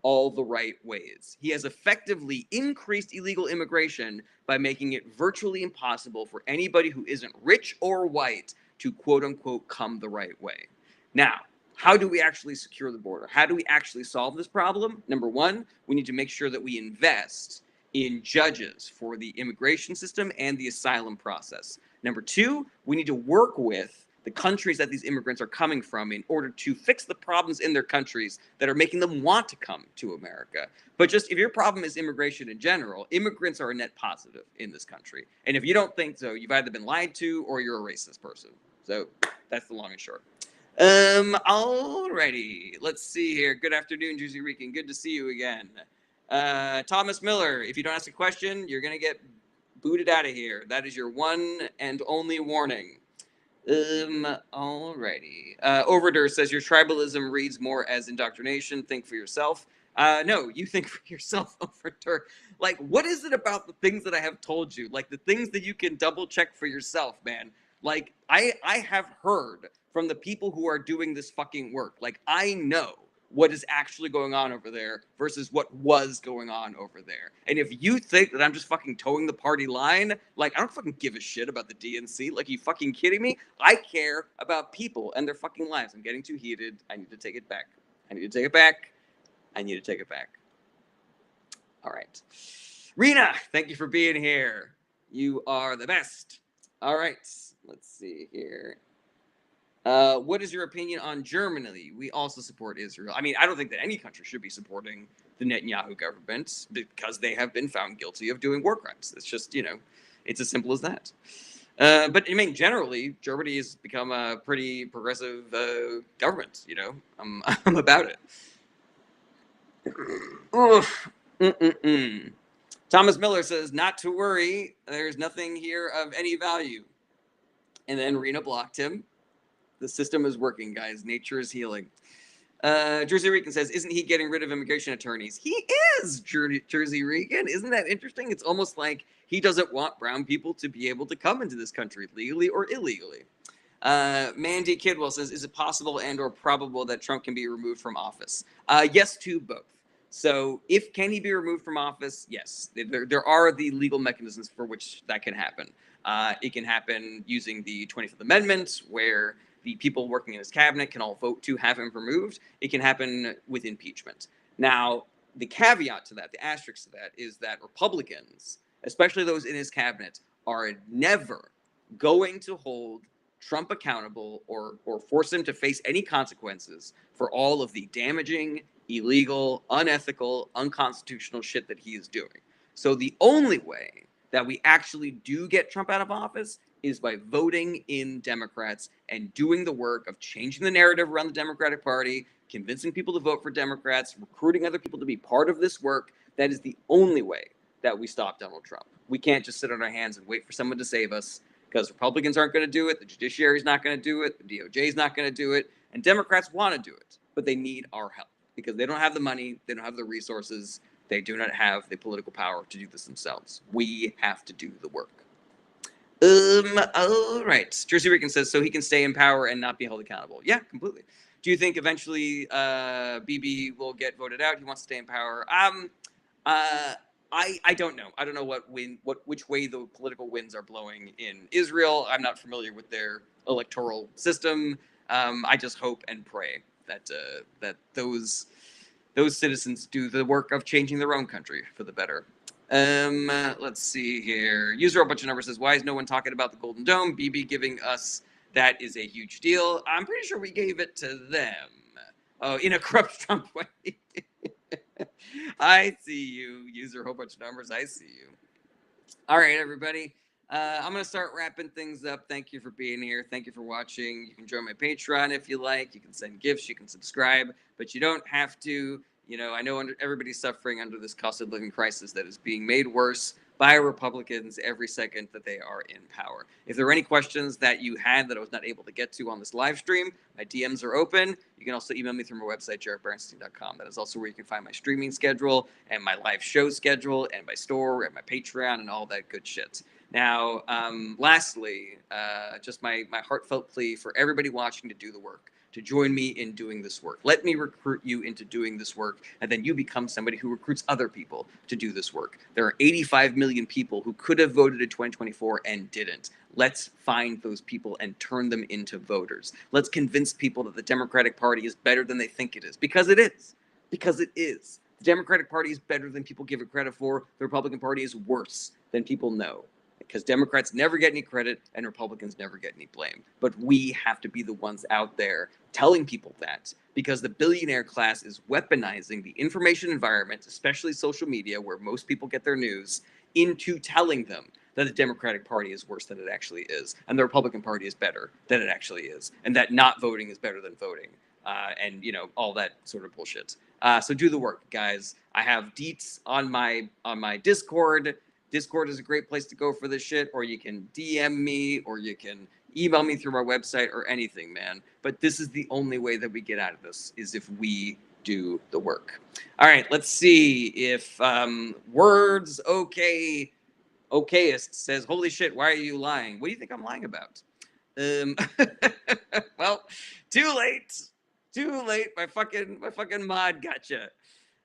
all the right ways. He has effectively increased illegal immigration by making it virtually impossible for anybody who isn't rich or white to quote unquote come the right way. Now, how do we actually secure the border? How do we actually solve this problem? Number one, we need to make sure that we invest in judges for the immigration system and the asylum process. Number two, we need to work with the countries that these immigrants are coming from in order to fix the problems in their countries that are making them want to come to America. But just if your problem is immigration in general, immigrants are a net positive in this country. And if you don't think so, you've either been lied to or you're a racist person. So that's the long and short. Alrighty. Let's see here. Good afternoon, Juicy Rican. Good to see you again. Thomas Miller, if you don't ask a question, you're going to get booted out of here. That is your one and only warning. Alrighty. Overdur says your tribalism reads more as indoctrination. Think for yourself. No, you think for yourself, Overdur. Like, what is it about the things that I have told you? Like, the things that you can double check for yourself, man. Like, I have heard from the people who are doing this fucking work. Like, I know what is actually going on over there versus what was going on over there. And if you think that I'm just fucking towing the party line, like, I don't fucking give a shit about the DNC. Like, you fucking kidding me? I care about people and their fucking lives. I'm getting too heated. I need to take it back. I need to take it back. I need to take it back. All right. Rena, thank you for being here. You are the best. All right, let's see here. What is your opinion on Germany? We also support Israel. I mean, I don't think that any country should be supporting the Netanyahu government because they have been found guilty of doing war crimes. It's just, it's as simple as that. But I mean, generally, Germany has become a pretty progressive government. I'm about it. Oof. Mm-mm-mm. Thomas Miller says, "Not to worry. There's nothing here of any value." And then Rena blocked him. The system is working, guys. Nature is healing. Jersey Rican says, "Isn't he getting rid of immigration attorneys?" He is, Jersey Rican. Isn't that interesting? It's almost like he doesn't want brown people to be able to come into this country legally or illegally. Mandy Kidwell says, "Is it possible and/or probable that Trump can be removed from office?" Yes to both. So, if can he be removed from office? Yes, there are the legal mechanisms for which that can happen. It can happen using the 25th Amendment, where the people working in his cabinet can all vote to have him removed. It can happen with impeachment. Now, the caveat to that, the asterisk to that, is that Republicans, especially those in his cabinet, are never going to hold Trump accountable or force him to face any consequences for all of the damaging, illegal, unethical, unconstitutional shit that he is doing. So the only way that we actually do get Trump out of office is by voting in Democrats and doing the work of changing the narrative around the Democratic Party, convincing people to vote for Democrats, recruiting other people to be part of this work. That is the only way that we stop Donald Trump. We can't just sit on our hands and wait for someone to save us, because Republicans aren't going to do it, the judiciary is not going to do it, the DOJ is not going to do it, and Democrats want to do it, but they need our help because they don't have the money, they don't have the resources, they do not have the political power to do this themselves. We have to do the work. All right. Jersey Rican says, "So he can stay in power and not be held accountable." Yeah, completely. Do you think eventually Bibi will get voted out? He wants to stay in power. I don't know. I don't know which way the political winds are blowing in Israel. I'm not familiar with their electoral system. I just hope and pray that that those citizens do the work of changing their own country for the better. Let's see here. User a bunch of numbers says, "Why is no one talking about the Golden Dome? Bibi giving us that is a huge deal." I'm pretty sure we gave it to them. Oh, in a corrupt Trump way. I see you. User a whole bunch of numbers. I see you. All right, everybody. I'm going to start wrapping things up. Thank you for being here. Thank you for watching. You can join my Patreon if you like. You can send gifts. You can subscribe, but you don't have to. I know everybody's suffering under this cost of living crisis that is being made worse by Republicans every second that they are in power. If there are any questions that you had that I was not able to get to on this live stream, my DMs are open. You can also email me through my website, jaredbernstein.com. That is also where you can find my streaming schedule and my live show schedule and my store and my Patreon and all that good shit. Now, lastly, just my heartfelt plea for everybody watching to do the work, to join me in doing this work. Let me recruit you into doing this work, and then you become somebody who recruits other people to do this work. There are 85 million people who could have voted in 2024 and didn't. Let's find those people and turn them into voters. Let's convince people that the Democratic Party is better than they think it is, because it is. Because it is. The Democratic Party is better than people give it credit for. The Republican Party is worse than people know, because Democrats never get any credit and Republicans never get any blame. But we have to be the ones out there telling people that, because the billionaire class is weaponizing the information environment, especially social media, where most people get their news, into telling them that the Democratic Party is worse than it actually is, and the Republican Party is better than it actually is, and that not voting is better than voting, and all that sort of bullshit. So do the work, guys. I have deets on my Discord. Discord is a great place to go for this shit, or you can DM me, or you can email me through my website, or anything, man. But this is the only way that we get out of this, is if we do the work. All right, let's see if Words Okayist says, "Holy shit, why are you lying?" What do you think I'm lying about? Well, too late. Too late. My fucking mod gotcha.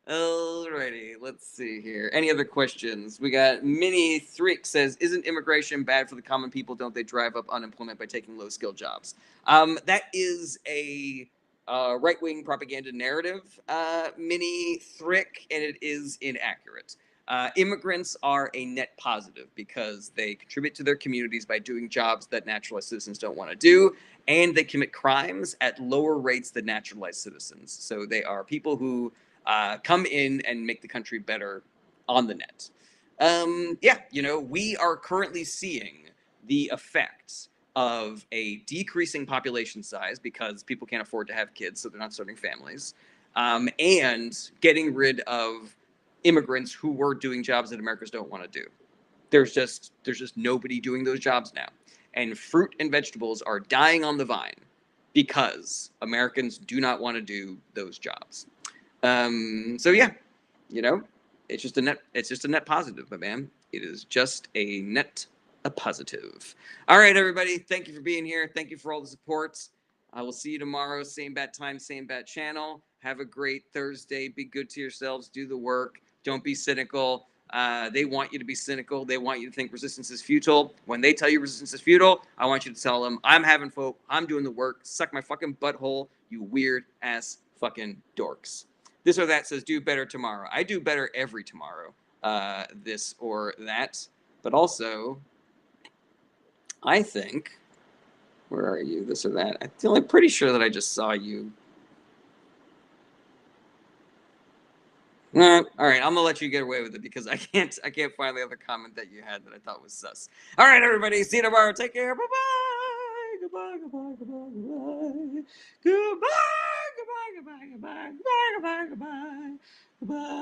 Alrighty, let's see here. Any other questions? We got Mini Thrick says, "Isn't immigration bad for the common people? Don't they drive up unemployment by taking low skill jobs?" That is a right wing propaganda narrative, Mini Thrick, and it is inaccurate. Immigrants are a net positive because they contribute to their communities by doing jobs that naturalized citizens don't want to do, and they commit crimes at lower rates than naturalized citizens. So they are people who come in and make the country better on the net. Yeah, we are currently seeing the effects of a decreasing population size because people can't afford to have kids, so they're not starting families, and getting rid of immigrants who were doing jobs that Americans don't want to do. There's just nobody doing those jobs now, and fruit and vegetables are dying on the vine because Americans do not want to do those jobs. So yeah, you know, it's just a net positive, my man. It is just a positive. All right, everybody. Thank you for being here. Thank you for all the support. I will see you tomorrow. Same bat time, same bat channel. Have a great Thursday. Be good to yourselves. Do the work. Don't be cynical. They want you to be cynical. They want you to think resistance is futile. When they tell you resistance is futile, I want you to tell them, I'm having folk. I'm doing the work. Suck my fucking butthole, you weird ass fucking dorks. This or that says do better tomorrow. I do better every tomorrow. This or that. But also, I think, where are you? This or that. I feel like pretty sure that I just saw you. All right, I'm gonna let you get away with it because I can't find the other comment that you had that I thought was sus. All right, everybody, see you tomorrow. Take care. Bye bye. Goodbye. Goodbye. Goodbye. Goodbye. Goodbye. Goodbye. Goodbye. Goodbye. Goodbye. Goodbye. Goodbye. Goodbye.